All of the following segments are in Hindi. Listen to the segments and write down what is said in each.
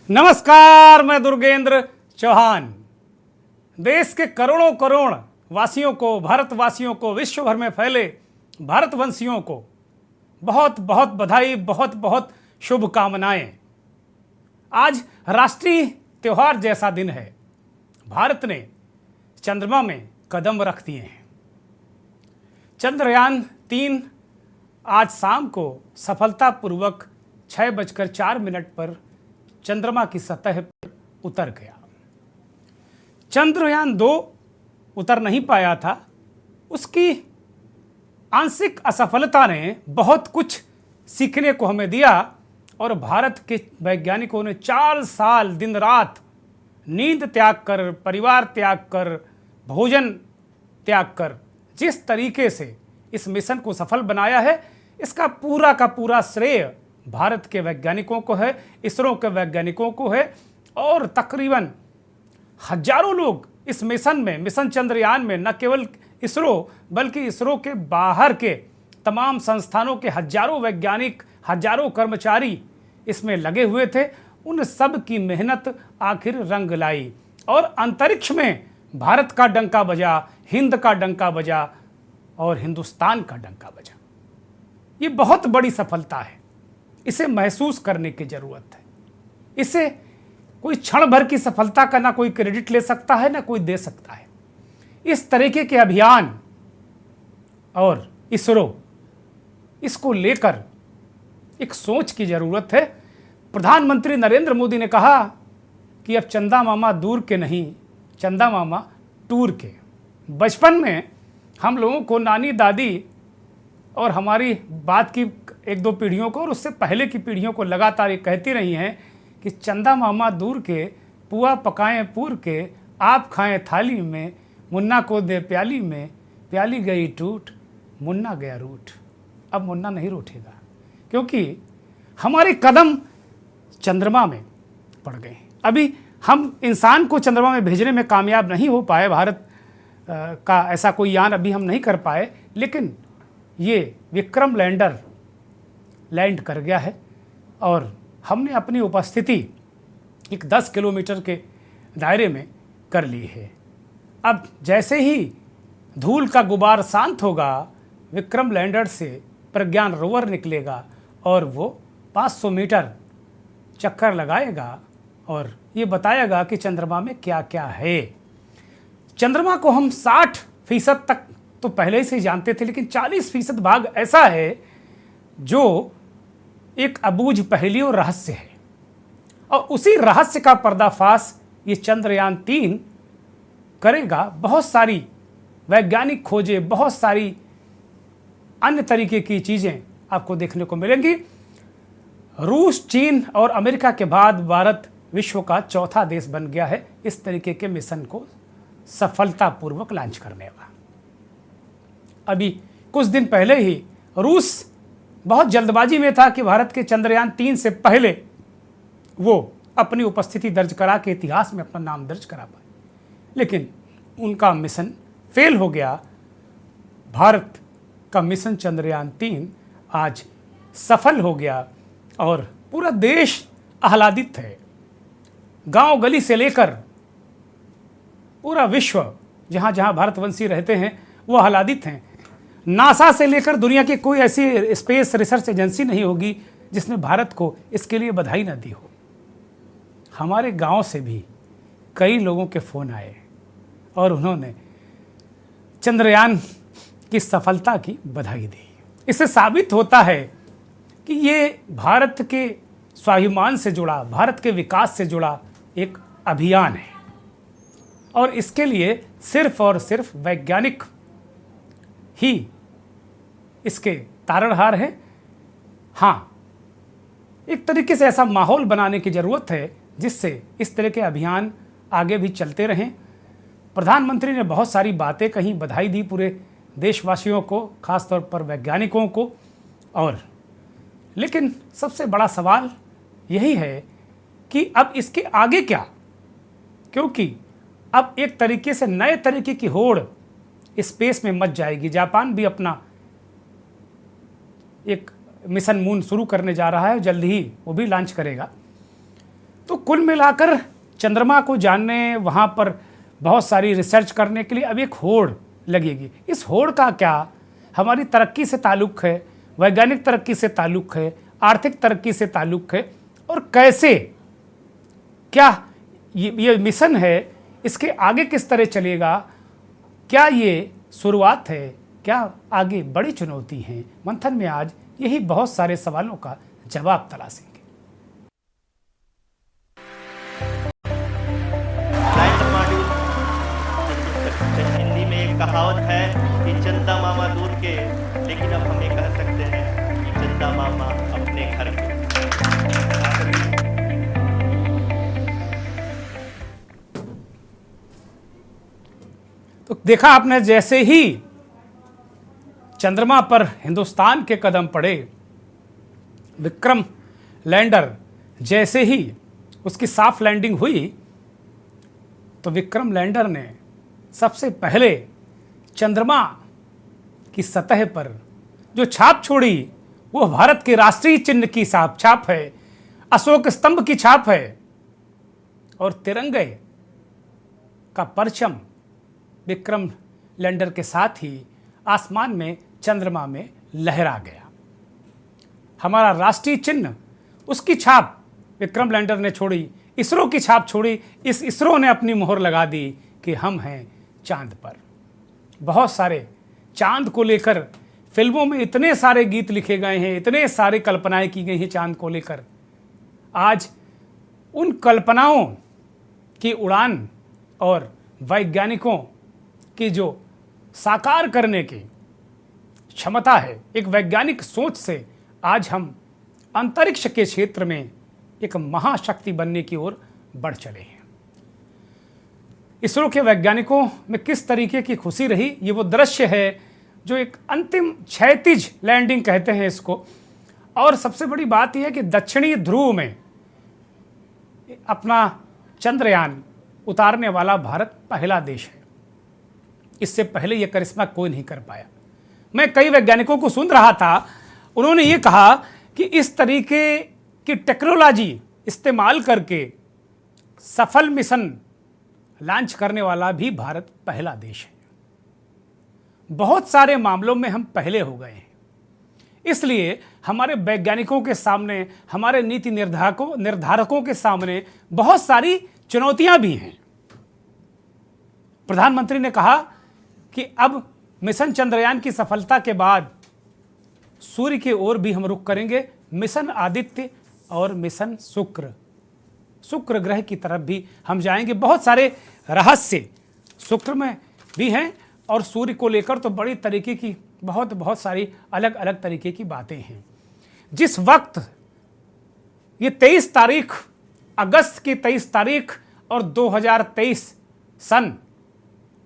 नमस्कार, मैं दुर्गेंद्र चौहान। देश के करोड़ों करोड़ वासियों को, भारतवासियों को, विश्व भर में फैले भारतवंशियों को बहुत बहुत बधाई, बहुत बहुत शुभकामनाएं। आज राष्ट्रीय त्योहार जैसा दिन है। भारत ने चंद्रमा में कदम रख दिए हैं। चंद्रयान-3 आज शाम को सफलतापूर्वक 6:04 पर चंद्रमा की सतह पर उतर गया। चंद्रयान-2 उतर नहीं पाया था। उसकी आंशिक असफलता ने बहुत कुछ सीखने को हमें दिया और भारत के वैज्ञानिकों ने 4 साल दिन रात नींद त्याग कर, परिवार त्याग कर, भोजन त्याग कर जिस तरीके से इस मिशन को सफल बनाया है, इसका पूरा का पूरा श्रेय भारत के वैज्ञानिकों को है, इसरो के वैज्ञानिकों को है। और तकरीबन हजारों लोग इस मिशन में, मिशन चंद्रयान में, न केवल इसरो बल्कि इसरो के बाहर के तमाम संस्थानों के हजारों वैज्ञानिक, हजारों कर्मचारी इसमें लगे हुए थे। उन सब की मेहनत आखिर रंग लाई और अंतरिक्ष में भारत का डंका बजा, हिंद का डंका बजा और हिंदुस्तान का डंका बजा। ये बहुत बड़ी सफलता है। इसे महसूस करने की जरूरत है। इसे कोई क्षण भर की सफलता का ना कोई क्रेडिट ले सकता है, ना कोई दे सकता है। इस तरीके के अभियान और इसरो, इसको लेकर एक सोच की जरूरत है। प्रधानमंत्री नरेंद्र मोदी ने कहा कि अब चंदा मामा दूर के नहीं, चंदा मामा टूर के। बचपन में हम लोगों को नानी दादी और हमारी बात की 1-2 पीढ़ियों को और उससे पहले की पीढ़ियों को लगातार ये कहती रही हैं कि चंदा मामा दूर के, पुआ पकाएं पूर के, आप खाएं थाली में, मुन्ना को दे प्याली में, प्याली गई टूट, मुन्ना गया रूठ। अब मुन्ना नहीं रूठेगा क्योंकि हमारे कदम चंद्रमा में पड़ गए। अभी हम इंसान को चंद्रमा में भेजने में कामयाब नहीं हो पाए, भारत का ऐसा कोई यान अभी हम नहीं कर पाए, लेकिन ये विक्रम लैंडर लैंड कर गया है और हमने अपनी उपस्थिति एक 10 किलोमीटर के दायरे में कर ली है। अब जैसे ही धूल का गुबार शांत होगा, विक्रम लैंडर से प्रज्ञान रोवर निकलेगा और वो 500 मीटर चक्कर लगाएगा और ये बताएगा कि चंद्रमा में क्या क्या है। चंद्रमा को हम 60% तक तो पहले से जानते थे, लेकिन 40% भाग ऐसा है जो एक अबूझ पहेली और रहस्य है और उसी रहस्य का पर्दाफाश ये चंद्रयान-3 करेगा। बहुत सारी वैज्ञानिक खोजें, बहुत सारी अन्य तरीके की चीज़ें आपको देखने को मिलेंगी। रूस, चीन और अमेरिका के बाद भारत विश्व का चौथा देश बन गया है इस तरीके के मिशन को सफलतापूर्वक लॉन्च करने वाला। अभी कुछ दिन पहले ही रूस बहुत जल्दबाजी में था कि भारत के चंद्रयान-3 से पहले वो अपनी उपस्थिति दर्ज करा के इतिहास में अपना नाम दर्ज करा पाए, लेकिन उनका मिशन फेल हो गया। भारत का मिशन चंद्रयान-3 आज सफल हो गया और पूरा देश आह्लादित है। गांव गली से लेकर पूरा विश्व, जहां जहां भारतवंशी रहते हैं वो आह्लादित हैं। नासा से लेकर दुनिया की कोई ऐसी स्पेस रिसर्च एजेंसी नहीं होगी जिसने भारत को इसके लिए बधाई न दी हो। हमारे गांव से भी कई लोगों के फ़ोन आए और उन्होंने चंद्रयान की सफलता की बधाई दी। इससे साबित होता है कि ये भारत के स्वाभिमान से जुड़ा, भारत के विकास से जुड़ा एक अभियान है और इसके लिए सिर्फ और सिर्फ वैज्ञानिक ही इसके तारणहार हैं। हाँ, एक तरीके से ऐसा माहौल बनाने की ज़रूरत है जिससे इस तरह के अभियान आगे भी चलते रहें। प्रधानमंत्री ने बहुत सारी बातें कही, बधाई दी पूरे देशवासियों को, खासतौर पर वैज्ञानिकों को। और लेकिन सबसे बड़ा सवाल यही है कि अब इसके आगे क्या, क्योंकि अब एक तरीके से नए तरीके की होड़ स्पेस में मच जाएगी। जापान भी अपना एक मिशन मून शुरू करने जा रहा है, जल्द ही वो भी लॉन्च करेगा। तो कुल मिलाकर चंद्रमा को जानने, वहाँ पर बहुत सारी रिसर्च करने के लिए अब एक होड़ लगेगी। इस होड़ का क्या हमारी तरक्की से ताल्लुक़ है, वैज्ञानिक तरक्की से ताल्लुक़ है, आर्थिक तरक्की से ताल्लुक़ है, और कैसे क्या ये मिशन है, इसके आगे किस तरह चलेगा, क्या ये शुरुआत है, क्या आगे बड़ी चुनौती है। मंथन में आज यही बहुत सारे सवालों का जवाब तलाशेंगे। हिंदी में एक कहावत है कि चंदा मामा दूर के, लेकिन अब हम ये कह सकते हैं कि चंदा मामा अपने घर के। तो देखा आपने, जैसे ही चंद्रमा पर हिंदुस्तान के कदम पड़े, विक्रम लैंडर जैसे ही उसकी सॉफ्ट लैंडिंग हुई, तो विक्रम लैंडर ने सबसे पहले चंद्रमा की सतह पर जो छाप छोड़ी, वो भारत के राष्ट्रीय चिन्ह की छाप है, अशोक स्तंभ की छाप है, और तिरंगे का परचम विक्रम लैंडर के साथ ही आसमान में चंद्रमा में लहरा गया। हमारा राष्ट्रीय चिन्ह, उसकी छाप विक्रम लैंडर ने छोड़ी, इसरो की छाप छोड़ी, इस इसरो ने अपनी मोहर लगा दी कि हम हैं चांद पर। बहुत सारे चांद को लेकर फिल्मों में इतने सारे गीत लिखे गए हैं, इतने सारे कल्पनाएं की गई हैं चांद को लेकर। आज उन कल्पनाओं की उड़ान और वैज्ञानिकों की जो साकार करने की क्षमता है, एक वैज्ञानिक सोच से आज हम अंतरिक्ष के क्षेत्र में एक महाशक्ति बनने की ओर बढ़ चले हैं। इसरो के वैज्ञानिकों में किस तरीके की खुशी रही, ये वो दृश्य है जो एक अंतिम क्षैतिज लैंडिंग कहते हैं इसको। और सबसे बड़ी बात यह है कि दक्षिणी ध्रुव में अपना चंद्रयान उतारने वाला भारत पहला देश है। इससे पहले यह करिश्मा कोई नहीं कर पाया। मैं कई वैज्ञानिकों को सुन रहा था, उन्होंने ये कहा कि इस तरीके की टेक्नोलॉजी इस्तेमाल करके सफल मिशन लॉन्च करने वाला भी भारत पहला देश है। बहुत सारे मामलों में हम पहले हो गए हैं, इसलिए हमारे वैज्ञानिकों के सामने, हमारे नीति निर्धारकों के सामने बहुत सारी चुनौतियां भी हैं। प्रधानमंत्री ने कहा कि अब मिशन चंद्रयान की सफलता के बाद सूर्य की ओर भी हम रुख करेंगे, मिशन आदित्य और मिशन शुक्र ग्रह की तरफ भी हम जाएंगे। बहुत सारे रहस्य शुक्र में भी हैं, और सूर्य को लेकर तो बड़ी तरीके की बहुत सारी अलग अलग तरीके की बातें हैं। जिस वक्त ये 23 तारीख, अगस्त की 23 तारीख और 2023 सन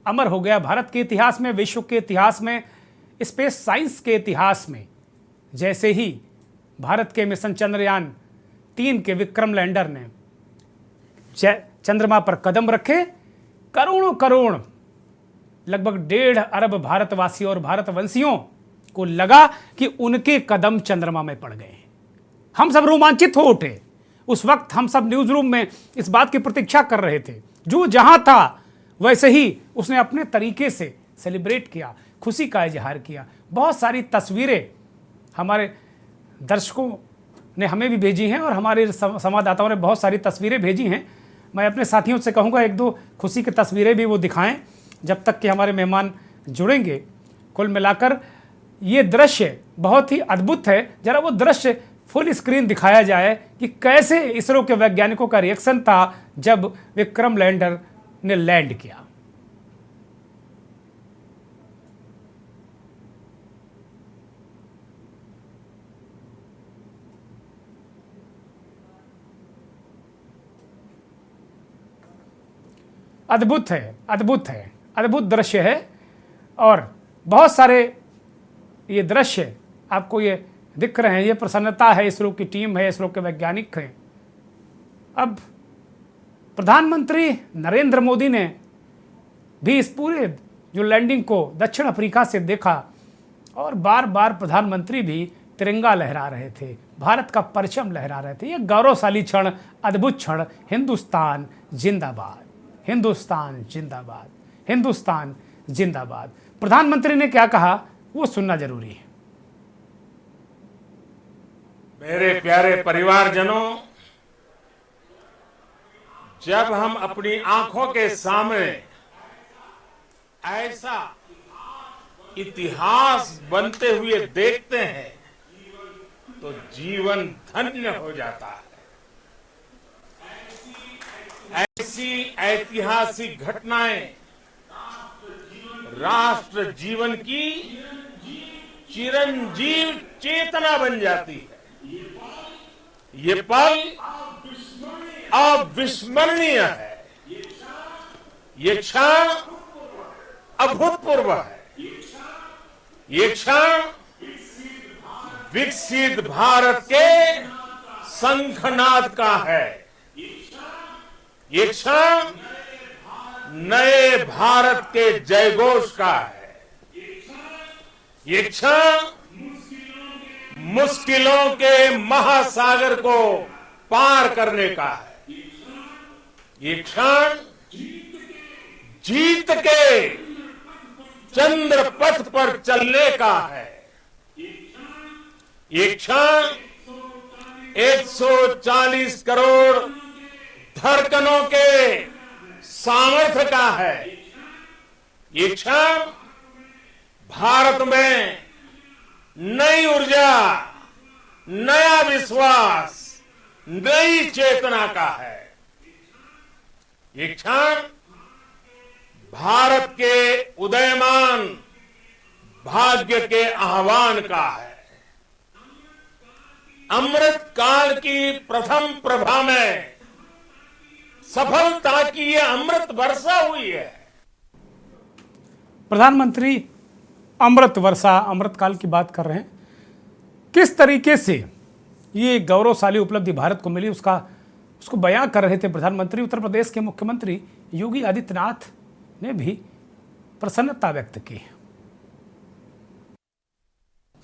अमर हो गया भारत के इतिहास में, विश्व के इतिहास में, स्पेस साइंस के इतिहास में। जैसे ही भारत के मिशन चंद्रयान 3 के विक्रम लैंडर ने चंद्रमा पर कदम रखे, करोड़ लगभग 1.5 अरब भारतवासियों और भारतवंशियों को लगा कि उनके कदम चंद्रमा में पड़ गए। हम सब रोमांचित हो उठे। उस वक्त हम सब न्यूज रूम में इस बात की प्रतीक्षा कर रहे थे। जो जहां था वैसे ही उसने अपने तरीके से सेलिब्रेट किया, खुशी का इजहार किया। बहुत सारी तस्वीरें हमारे दर्शकों ने हमें भी भेजी हैं और हमारे संवाददाताओं ने बहुत सारी तस्वीरें भेजी हैं। मैं अपने साथियों से कहूँगा 1-2 खुशी की तस्वीरें भी वो दिखाएं जब तक कि हमारे मेहमान जुड़ेंगे। कुल मिलाकर ये दृश्य बहुत ही अद्भुत है। जरा वो दृश्य फुल स्क्रीन दिखाया जाए कि कैसे इसरो के वैज्ञानिकों का रिएक्शन था जब विक्रम लैंडर ने लैंड किया। अद्भुत है, अद्भुत दृश्य है। और बहुत सारे ये दृश्य आपको ये दिख रहे हैं। ये प्रसन्नता है, इसरो की टीम है, इसरो के वैज्ञानिक हैं। अब प्रधानमंत्री नरेंद्र मोदी ने भी इस पूरे जो लैंडिंग को दक्षिण अफ्रीका से देखा और बार बार प्रधानमंत्री भी तिरंगा लहरा रहे थे, भारत का परचम लहरा रहे थे। ये गौरवशाली क्षण, अद्भुत क्षण। हिंदुस्तान जिंदाबाद, हिंदुस्तान जिंदाबाद, हिंदुस्तान जिंदाबाद। प्रधानमंत्री ने क्या कहा वो सुनना जरूरी है। मेरे प्यारे परिवारजनों, जब हम अपनी आंखों के सामने ऐसा इतिहास बनते हुए देखते हैं तो जीवन धन्य हो जाता है। ऐसी ऐतिहासिक घटनाएं राष्ट्र जीवन की चिरंजीव चेतना बन जाती है। ये पल अविस्मरणीय है, ये क्षण अभूतपूर्व है, ये क्षण विकसित भारत के शंखनाद का है, ये क्षण नए भारत के जयघोष का है, ये क्षण मुश्किलों के महासागर को पार करने का है, ये क्षण जीत के चंद्र पथ पर चलने का है, ये क्षण 140 करोड़ धड़कनों के सामर्थ्य का है, ये क्षण भारत में नई ऊर्जा, नया विश्वास, नई चेतना का है, ये क्षण भारत के उदयमान भाग्य के आह्वान का है। अमृत काल की प्रथम प्रभा में सफलता की ये अमृत वर्षा हुई है। प्रधानमंत्री अमृत वर्षा, अमृत काल की बात कर रहे हैं। किस तरीके से ये गौरवशाली उपलब्धि भारत को मिली उसको बयां कर रहे थे प्रधानमंत्री। उत्तर प्रदेश के मुख्यमंत्री योगी आदित्यनाथ ने भी प्रसन्नता व्यक्त की।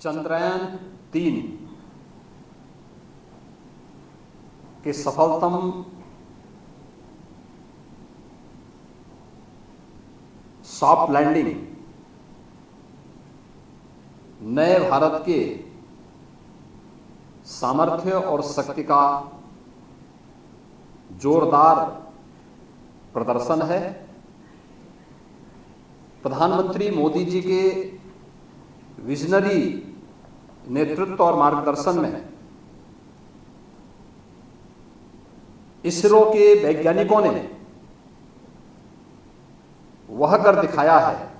चंद्रयान 3 के सफलतम सॉफ्ट लैंडिंग नए भारत के सामर्थ्य और शक्ति का जोरदार प्रदर्शन है। प्रधानमंत्री मोदी जी के विजनरी नेतृत्व और मार्गदर्शन में इसरो के वैज्ञानिकों ने वह कर दिखाया है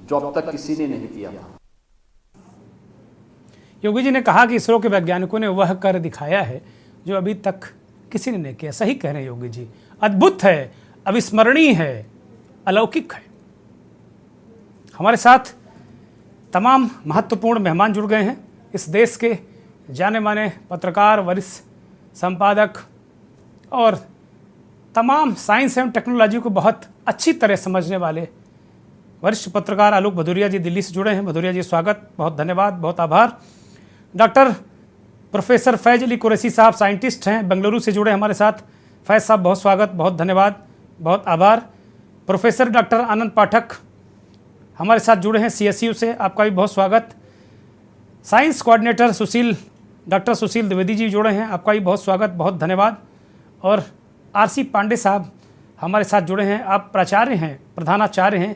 जो अब तक किसी ने नहीं किया था। योगी जी ने कहा कि इसरो के वैज्ञानिकों ने वह कर दिखाया है जो अभी तक किसी ने नहीं किया। सही कह रहे हैं योगी जी, अद्भुत है, अविस्मरणीय है, अलौकिक है। हमारे साथ तमाम महत्वपूर्ण मेहमान जुड़ गए हैं। इस देश के जाने माने पत्रकार, वरिष्ठ संपादक और तमाम साइंस एवं टेक्नोलॉजी को बहुत अच्छी तरह समझने वाले वरिष्ठ पत्रकार आलोक भदौरिया जी दिल्ली से जुड़े हैं। भदौरिया जी स्वागत, बहुत धन्यवाद, बहुत आभार। डॉक्टर प्रोफेसर फैज अली कुरैशी साहब साइंटिस्ट हैं, बेंगलुरु से जुड़े हमारे साथ। फैज साहब बहुत स्वागत, बहुत धन्यवाद, बहुत आभार। प्रोफेसर डॉक्टर आनंद पाठक हमारे साथ जुड़े हैं CSU से, आपका भी बहुत स्वागत। साइंस कोऑर्डिनेटर डॉक्टर सुशील द्विवेदी जी जुड़े हैं, आपका भी बहुत स्वागत, बहुत धन्यवाद। और RC पांडे साहब हमारे साथ जुड़े हैं, आप प्राचार्य हैं, प्रधानाचार्य हैं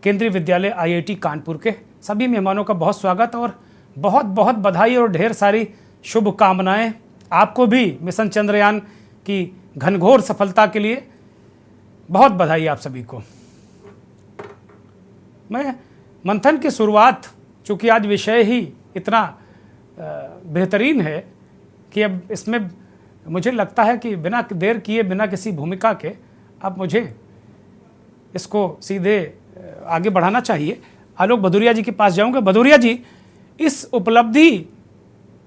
केंद्रीय विद्यालय IIT कानपुर के। सभी मेहमानों का बहुत स्वागत और बहुत बहुत बधाई और ढेर सारी शुभकामनाएं आपको भी मिशन चंद्रयान की घनघोर सफलता के लिए। बहुत बधाई आप सभी को। मैं मंथन की शुरुआत, चूँकि आज विषय ही इतना बेहतरीन है कि अब इसमें मुझे लगता है कि बिना देर किए, बिना किसी भूमिका के अब मुझे इसको सीधे आगे बढ़ाना चाहिए। आलोक भदौरिया जी के पास जाऊंगा। भदौरिया जी, इस उपलब्धि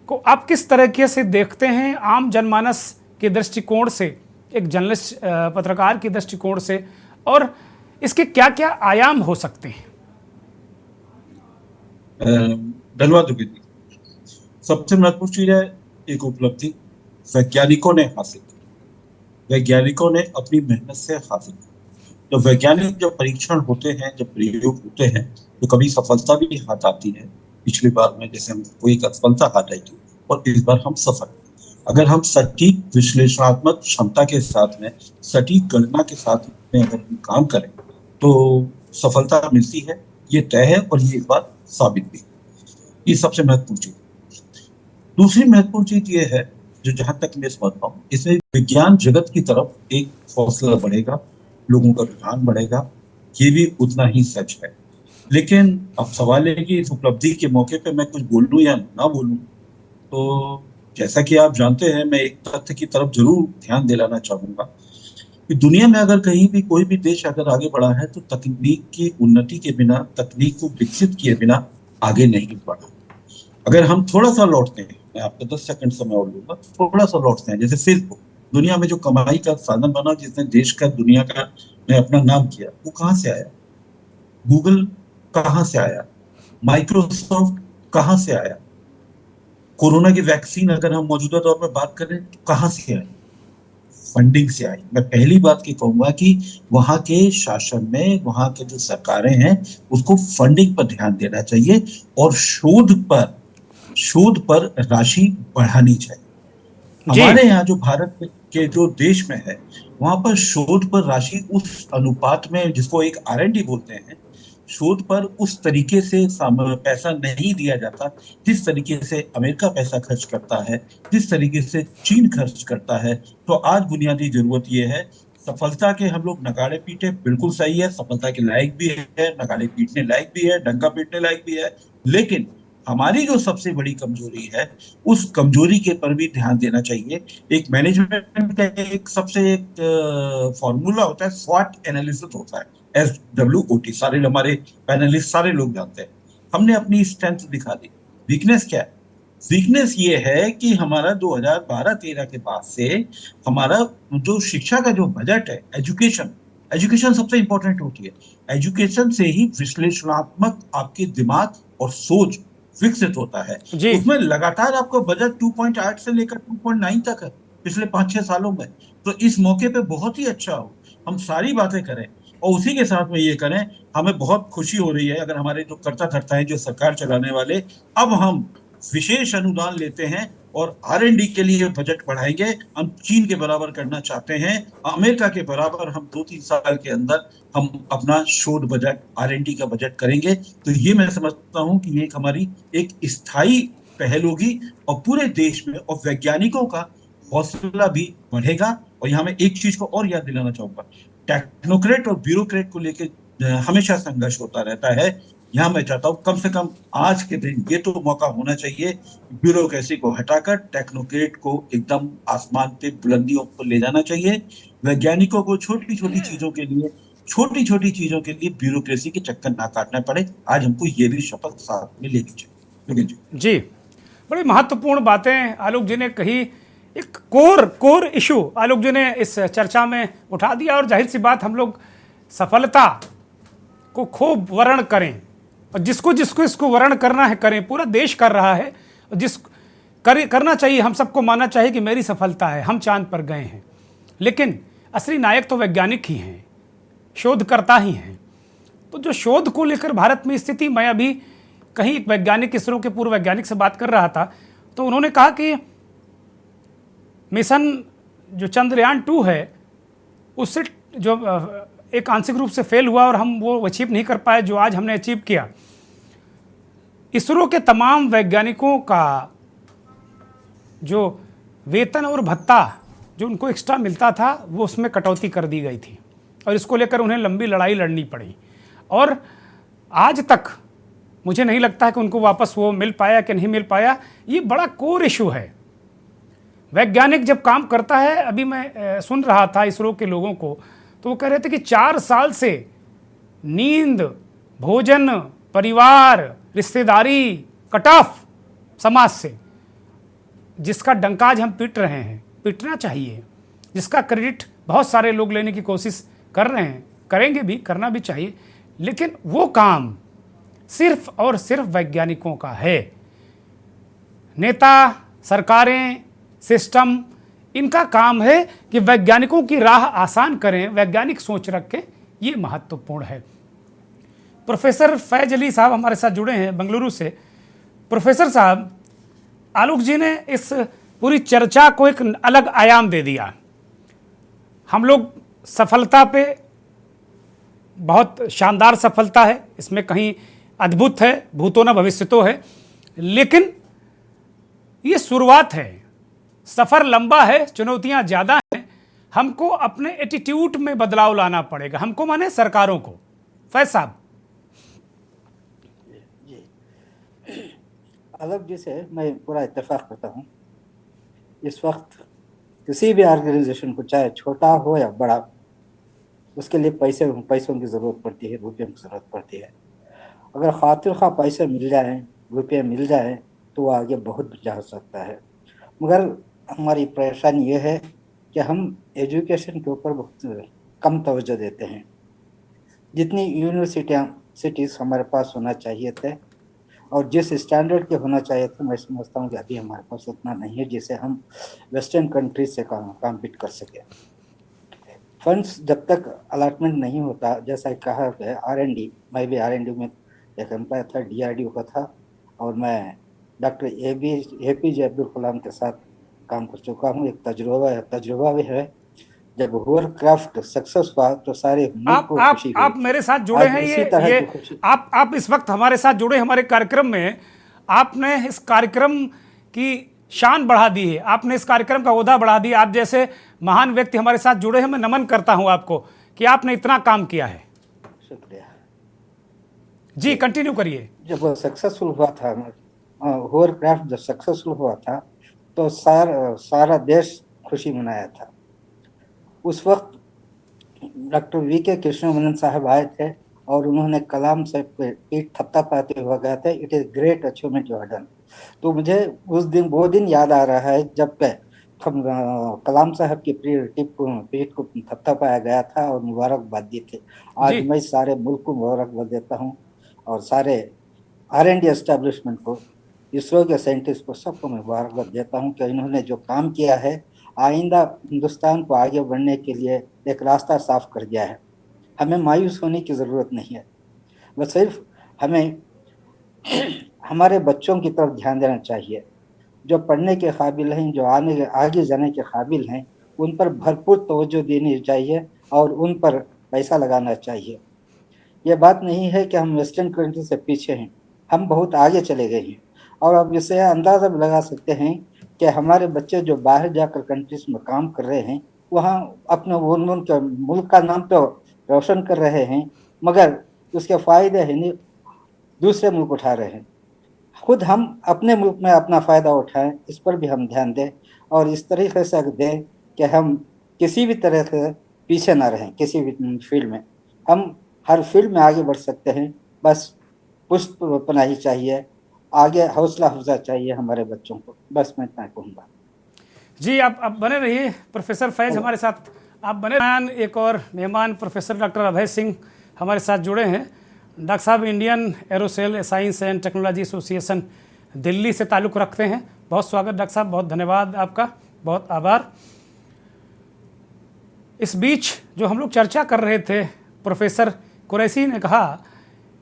को आप किस तरीके से देखते हैं आम जनमानस के दृष्टिकोण से, एक जर्नलिस्ट पत्रकार के दृष्टिकोण से, और इसके क्या क्या आयाम हो सकते हैं? धन्यवाद योगी जी। सबसे महत्वपूर्ण चीज है एक उपलब्धि वैज्ञानिकों ने हासिल की, वैज्ञानिकों ने अपनी मेहनत से हासिल की। तो वैज्ञानिक जब परीक्षण होते हैं, जब प्रयोग होते हैं, तो कभी सफलता भी हाथ आती है। पिछली बार में जैसे हमको एक असफलता हाथ आई थी और इस बार हम सफल। अगर हम सटीक विश्लेषणात्मक क्षमता के साथ में, सटीक गणना के साथ में अगर हम काम करें तो सफलता मिलती है, ये तय है और ये बात साबित भी। ये सबसे महत्वपूर्ण चीज। दूसरी महत्वपूर्ण चीज ये है, जो जहां तक मैं समझता हूँ, इसमें विज्ञान जगत की तरफ एक हौसला बढ़ेगा, लोगों का रुझान बढ़ेगा, ये भी उतना ही सच है। लेकिन अब सवाल है कि इस उपलब्धि के मौके पे मैं कुछ बोलूं या ना बोलूं। तो जैसा कि आप जानते हैं, मैं एक तथ्य की तरफ जरूर ध्यान दिलाना चाहूंगा कि दुनिया में अगर कहीं भी कोई भी देश अगर आगे बढ़ा है तो तकनीक की उन्नति के बिना, तकनीक को विकसित किए बिना आगे नहीं बढ़ा। अगर हम थोड़ा सा लौटते हैं, मैं आपको 10 सेकंड समय और लूंगा, थोड़ा सा लौटते हैं, जैसे फेसबुक दुनिया में जो कमाई का साधन बना, जिसने देश का, दुनिया का में अपना नाम किया, वो कहां से आया? गूगल कहां से आया? माइक्रोसॉफ्ट कहां से आया? कोरोना की वैक्सीन अगर हम मौजूदा दौर में बात करें तो कहां से आई? फंडिंग से आई। मैं पहली बात की कहूंगा कि वहां के शासन में, वहां के जो सरकारें हैं, उसको फंडिंग पर ध्यान देना चाहिए और शोध पर राशि बढ़ानी चाहिए। हमारे यहाँ जो भारत के जो देश में है, वहां पर शोध पर राशि उस अनुपात में, जिसको एक R&D बोलते हैं, शोध पर उस तरीके से पैसा नहीं दिया जाता जिस तरीके से अमेरिका पैसा खर्च करता है, जिस तरीके से चीन खर्च करता है। तो आज बुनियादी जरूरत यह है, सफलता के हम लोग नगाड़े पीटे, बिल्कुल सही है, सफलता के लायक भी है, नगाड़े पीटने लायक भी है, डंका पीटने लायक भी है, लेकिन हमारी जो सबसे बड़ी कमजोरी है, उस कमजोरी के पर भी ध्यान देना चाहिए। एक मैनेजमेंट का एक सबसे एक फॉर्मूला होता है, स्वॉट एनालिसिस होता है, SWOT, सारे हमारे पैनलिस्ट सारे लोग जानते हैं। हमने अपनी स्ट्रेंथ दिखा दी। वीकनेस क्या है? वीकनेस ये है कि हमारा 2012-13 के बाद से हमारा जो शिक्षा का जो बजट है, एजुकेशन सबसे इंपॉर्टेंट होती है। एजुकेशन से ही विश्लेषणात्मक आपके दिमाग और सोच विकसित होता है। जी। उसमें लगातार आपको बजट 2.8 से लेकर 2.9 तक है पिछले 5-6 सालों में। तो इस मौके पे बहुत ही अच्छा हो हम सारी बातें करें और उसी के साथ में ये करें। हमें बहुत खुशी हो रही है अगर हमारे जो कर्ता धर्ता हैं, जो सरकार चलाने वाले, अब हम विशेष अनुदान लेते हैं और R&D के लिए बजट बढ़ाएंगे। हम चीन के बराबर करना चाहते हैं, अमेरिका के बराबर हम 2-3 साल के अंदर हम अपना शोध बजट, R&D का बजट करेंगे। तो ये मैं समझता हूँ कि ये हमारी एक स्थायी पहल होगी और पूरे देश में और वैज्ञानिकों का हौसला भी बढ़ेगा। और यहाँ मैं एक चीज को और याद दिलाना चाहूंगा, टेक्नोक्रेट और ब्यूरोक्रेट को लेकर हमेशा संघर्ष होता रहता है। यहाँ मैं चाहता हूँ कम से कम आज के दिन ये तो मौका होना चाहिए, ब्यूरोक्रेसी को हटाकर टेक्नोक्रेट को एकदम आसमान पे, बुलंदियों पर ले जाना चाहिए। वैज्ञानिकों को छोटी छोटी चीजों के लिए ब्यूरोक्रेसी के चक्कर ना काटना पड़े। आज हमको ये भी शपथ साथ में लेनी चाहिए। जी, बड़ी महत्वपूर्ण बातें आलोक जी ने कही। एक कोर इशू आलोक जी ने इस चर्चा में उठा दिया और जाहिर सी बात, हम लोग सफलता को खूब वर्ण करें और जिसको इसको वर्ण करना है करें। पूरा देश कर रहा है, करना चाहिए, हम सबको मानना चाहिए कि मेरी सफलता है, हम चांद पर गए हैं। लेकिन असली नायक तो वैज्ञानिक ही हैं, शोधकर्ता ही हैं। तो जो शोध को लेकर भारत में स्थिति, मैं अभी कहीं एक वैज्ञानिक, इसरो के पूर्व वैज्ञानिक से बात कर रहा था, तो उन्होंने कहा कि मिशन जो चंद्रयान 2 है, उससे जो एक आंशिक रूप से फेल हुआ और हम वो अचीव नहीं कर पाए जो आज हमने अचीव किया। इसरो के तमाम वैज्ञानिकों का जो वेतन और भत्ता जो उनको एक्स्ट्रा मिलता था, वो उसमें कटौती कर दी गई थी और इसको लेकर उन्हें लंबी लड़ाई लड़नी पड़ी। और आज तक मुझे नहीं लगता है कि उनको वापस वो मिल पाया कि नहीं मिल पाया। ये बड़ा कोर इशू है। वैज्ञानिक जब काम करता है, अभी मैं सुन रहा था इसरो के लोगों को, तो वो कह रहे थे कि 4 साल से नींद, भोजन, परिवार, रिश्तेदारी कट ऑफ समाज से, जिसका डंकाज हम पीट रहे हैं, पीटना चाहिए, जिसका क्रेडिट बहुत सारे लोग लेने की कोशिश कर रहे हैं, करेंगे भी, करना भी चाहिए, लेकिन वो काम सिर्फ और सिर्फ वैज्ञानिकों का है। नेता, सरकारें, सिस्टम, इनका काम है कि वैज्ञानिकों की राह आसान करें, वैज्ञानिक सोच रखें, ये महत्वपूर्ण है। प्रोफेसर फैज अली साहब हमारे साथ जुड़े हैं बेंगलुरु से। प्रोफेसर साहब, आलोक जी ने इस पूरी चर्चा को एक अलग आयाम दे दिया। हम लोग सफलता पे, बहुत शानदार सफलता है, इसमें कहीं अद्भुत है, भूतो न भविष्यतो है, लेकिन ये शुरुआत है, सफ़र लंबा है, चुनौतियां ज़्यादा हैं। हमको अपने एटीट्यूड में बदलाव लाना पड़ेगा, हमको माने सरकारों को। फैज साहब। अलग जी से मैं पूरा इत्तेफाक करता हूँ। इस वक्त किसी भी ऑर्गेनाइजेशन को, चाहे छोटा हो या बड़ा, उसके लिए पैसों की ज़रूरत पड़ती है, रुपये की ज़रूरत पड़ती है। अगर खातिर खा पैसे मिल जाए, रुपये मिल जाए, तो वो आगे बहुत जा सकता है। मगर हमारी परेशानी ये है कि हम एजुकेशन के ऊपर बहुत कम तवज्जो देते हैं। जितनी यूनिवर्सिटीज़ हमारे पास होना चाहिए थे और जिस स्टैंडर्ड के होना चाहिए थे, मैं समझता हूँ कि अभी हमारे पास उतना नहीं है जिसे हम वेस्टर्न कंट्रीज से कॉम्पीट कर सके। फंड्स जब तक अलॉटमेंट नहीं होता, जैसा कहा है R&D, मैं भी R&D में एक एम्प्लॉय था, DRDO का था, और मैं डॉक्टर APJ अब्दुल कलाम के साथ काम कर चुका हूँ। एक तजुर्बा भी है। जब होवरक्राफ्ट सक्सेस हुआ तो सारे मुल्क को खुशी हुई। आप मेरे साथ जुड़े हैं, ये आप इस वक्त हमारे साथ जुड़े हमारे कार्यक्रम में। आपने इस कार्यक्रम की शान बढ़ा दी है, आपने इस कार्यक्रम का ओहदा बढ़ा दिया। आप जैसे महान व्यक्ति हमारे साथ जुड़े हैं, मैं नमन करता हूं आपको कि आपने इतना काम किया है। शुक्रिया जी, कंटिन्यू करिए। जब वो सक्सेसफुल हुआ था, होवरक्राफ्ट जब सक्सेसफुल हुआ था, तो सारा देश खुशी मनाया था। उस वक्त डॉक्टर VK कृष्णमनन साहब आए थे और उन्होंने कलाम से पीठ थपथपाते हुए कहा था, it is great achievement you have done. तो मुझे वो दिन याद आ रहा है जब कलाम साहब की पीठ को थपथपाया गया था और मुबारकबाद दी थी। आज मैं सारे मुल्क को मुबारकबाद देता हूँ और सारे R&D एस्टेब्लिशमेंट को, इसरो के साइंटिस्ट को, सबको मुबारकबाद देता हूँ कि इन्होंने जो काम किया है, आइंदा हिंदुस्तान को आगे बढ़ने के लिए एक रास्ता साफ कर दिया है। हमें मायूस होने की ज़रूरत नहीं है, बस सिर्फ हमें हमारे बच्चों की तरफ ध्यान देना चाहिए। जो पढ़ने के काबिल हैं, जो आगे जाने के काबिल हैं, उन पर भरपूर तवज्जो देनी चाहिए और उन पर पैसा लगाना चाहिए। ये बात नहीं है कि हम वेस्टर्न कंट्री से पीछे हैं, हम बहुत आगे चले गए हैं। और अब इससे अंदाज़ा भी लगा सकते हैं कि हमारे बच्चे जो बाहर जाकर कंट्रीज में काम कर रहे हैं, वहाँ अपने उनके मुल्क का नाम तो रोशन कर रहे हैं, मगर उसके फ़ायदे हैं नहीं, दूसरे मुल्क उठा रहे हैं। खुद हम अपने मुल्क में अपना फ़ायदा उठाएं, इस पर भी हम ध्यान दें और इस तरीके से दें कि हम किसी भी तरह से पीछे ना रहें। किसी भी फील्ड में हम हर फील्ड में आगे बढ़ सकते हैं, बस पुष्प पनाही चाहिए, आगे हौसला अफजा चाहिए हमारे बच्चों को। बस मैं इतना कहूँगा। जी, आप बने रहिए। प्रोफेसर फैज हमारे साथ आप बने। एक और मेहमान प्रोफेसर डॉक्टर अभय सिंह हमारे साथ जुड़े हैं। डॉक्टर साहब Indian aerosol science and technology association Delhi से ताल्लुक़ रखते हैं। बहुत स्वागत डॉक्टर साहब, बहुत धन्यवाद आपका, बहुत आभार। इस बीच जो हम लोग चर्चा कर रहे थे, प्रोफेसर कुरैशी ने कहा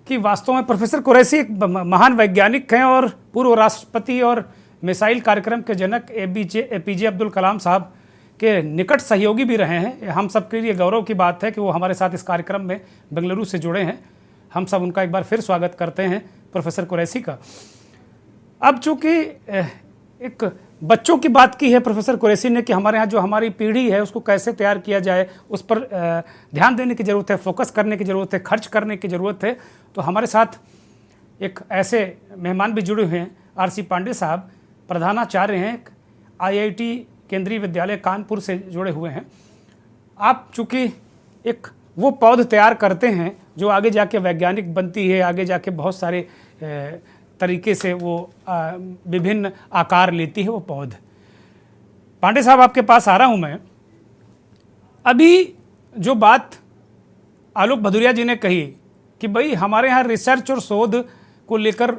कि वास्तव में प्रोफेसर कुरैशी एक महान वैज्ञानिक हैं और पूर्व राष्ट्रपति और मिसाइल कार्यक्रम के जनक APJ अब्दुल कलाम साहब के निकट सहयोगी भी रहे हैं। हम सबके लिए गौरव की बात है कि वो हमारे साथ इस कार्यक्रम में बेंगलुरु से जुड़े हैं। हम सब उनका एक बार फिर स्वागत करते हैं प्रोफेसर कुरैशी का। अब चूँकि एक बच्चों की बात की है प्रोफेसर कुरैशी ने कि हमारे यहाँ जो हमारी पीढ़ी है उसको कैसे तैयार किया जाए, उस पर ध्यान देने की ज़रूरत है, फोकस करने की ज़रूरत है, खर्च करने की ज़रूरत है। तो हमारे साथ एक ऐसे मेहमान भी जुड़े हुए हैं, RC पांडे साहब, प्रधानाचार्य हैं, IIT केंद्रीय विद्यालय कानपुर से जुड़े हुए हैं। आप चूँकि एक वो पौध तैयार करते हैं जो आगे जाके वैज्ञानिक बनती है, आगे जाके बहुत सारे तरीके से वो विभिन्न आकार लेती है वो पौध। पांडे साहब, आपके पास आ रहा हूँ मैं। अभी जो बात आलोक भदौरिया जी ने कही कि भाई हमारे यहाँ रिसर्च और शोध को लेकर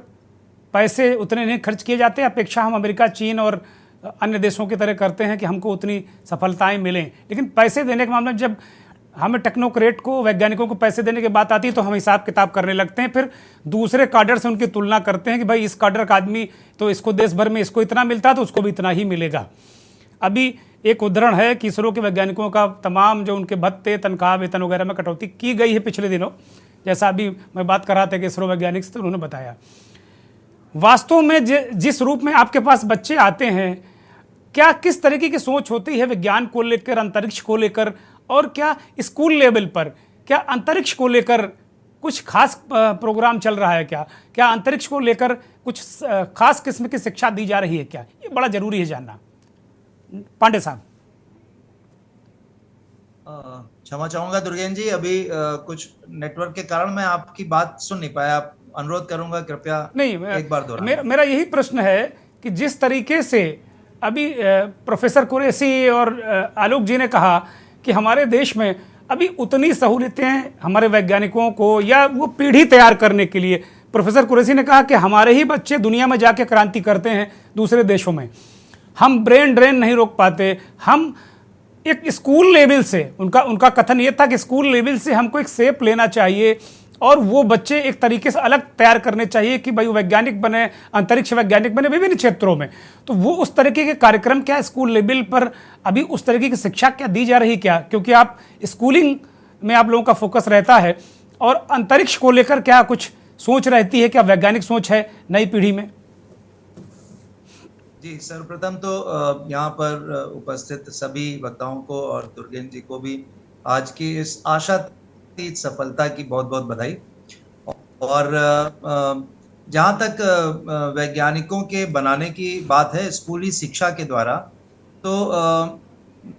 पैसे उतने नहीं खर्च किए जाते, अपेक्षा हम अमेरिका, चीन और अन्य देशों की तरह करते हैं कि हमको उतनी सफलताएं मिलें। लेकिन पैसे देने के मामले में जब हमें टेक्नोक्रेट को, वैज्ञानिकों को पैसे देने की बात आती है तो हम हिसाब किताब करने लगते हैं, फिर दूसरे काडर से उनकी तुलना करते हैं कि भाई इस काडर का आदमी तो इसको देश भर में इसको इतना मिलता है तो उसको भी इतना ही मिलेगा। अभी एक उदाहरण है कि इसरो के वैज्ञानिकों का तमाम जो उनके भत्ते, तनख्वाह, वेतन वगैरह में कटौती की गई है पिछले दिनों, जैसा अभी मैं बात कर रहा था कि इसरो वैज्ञानिक से, तो उन्होंने बताया। वास्तव में जिस रूप में आपके पास बच्चे आते हैं, क्या किस तरीके की सोच होती है विज्ञान को लेकर, अंतरिक्ष को लेकर, और क्या स्कूल लेवल पर क्या अंतरिक्ष को लेकर कुछ खास प्रोग्राम चल रहा है? क्या अंतरिक्ष को लेकर कुछ खास किस्म की शिक्षा दी जा रही है क्या? ये बड़ा जरूरी है जानना। पांडे साहब। क्षमा चाहूंगा दुर्गेन जी, अभी कुछ नेटवर्क के कारण मैं आपकी बात सुन नहीं पाया। आप अनुरोध करूंगा कृपया नहीं एक बार दोहराएं। मेरा यही प्रश्न है कि जिस तरीके से अभी प्रोफेसर कुरैशी और आलोक जी ने कहा कि हमारे देश में अभी उतनी सहूलियतें हमारे वैज्ञानिकों को या वो पीढ़ी तैयार करने के लिए, प्रोफेसर कुरैशी ने कहा कि हमारे ही बच्चे दुनिया में जाके क्रांति करते हैं दूसरे देशों में, हम ब्रेन ड्रेन नहीं रोक पाते। हम एक स्कूल लेवल से, उनका कथन ये था कि स्कूल लेवल से हमको एक शेप लेना चाहिए और वो बच्चे एक तरीके से अलग तैयार करने चाहिए कि भाई वैज्ञानिक बने, अंतरिक्ष वैज्ञानिक बने विभिन्न क्षेत्रों में। तो वो उस तरीके के कार्यक्रम क्या स्कूल लेवल पर अभी उस तरीके की शिक्षा क्या दी जा रही क्या? क्योंकि आप स्कूलिंग में आप लोगों का फोकस रहता है, और अंतरिक्ष को लेकर क्या कुछ सोच रहती है, क्या वैज्ञानिक सोच है नई पीढ़ी में? जी, सर्वप्रथम तो यहाँ पर उपस्थित सभी वक्ताओं को और दुर्गेन जी को भी आज की इस आशातीत सफलता की बहुत बहुत बधाई। और जहाँ तक वैज्ञानिकों के बनाने की बात है स्कूली शिक्षा के द्वारा, तो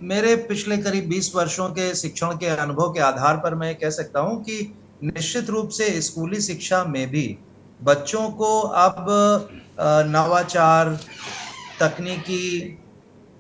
मेरे पिछले करीब 20 वर्षों के शिक्षण के अनुभव के आधार पर मैं कह सकता हूँ कि निश्चित रूप से स्कूली शिक्षा में भी बच्चों को अब नवाचार, तकनीकी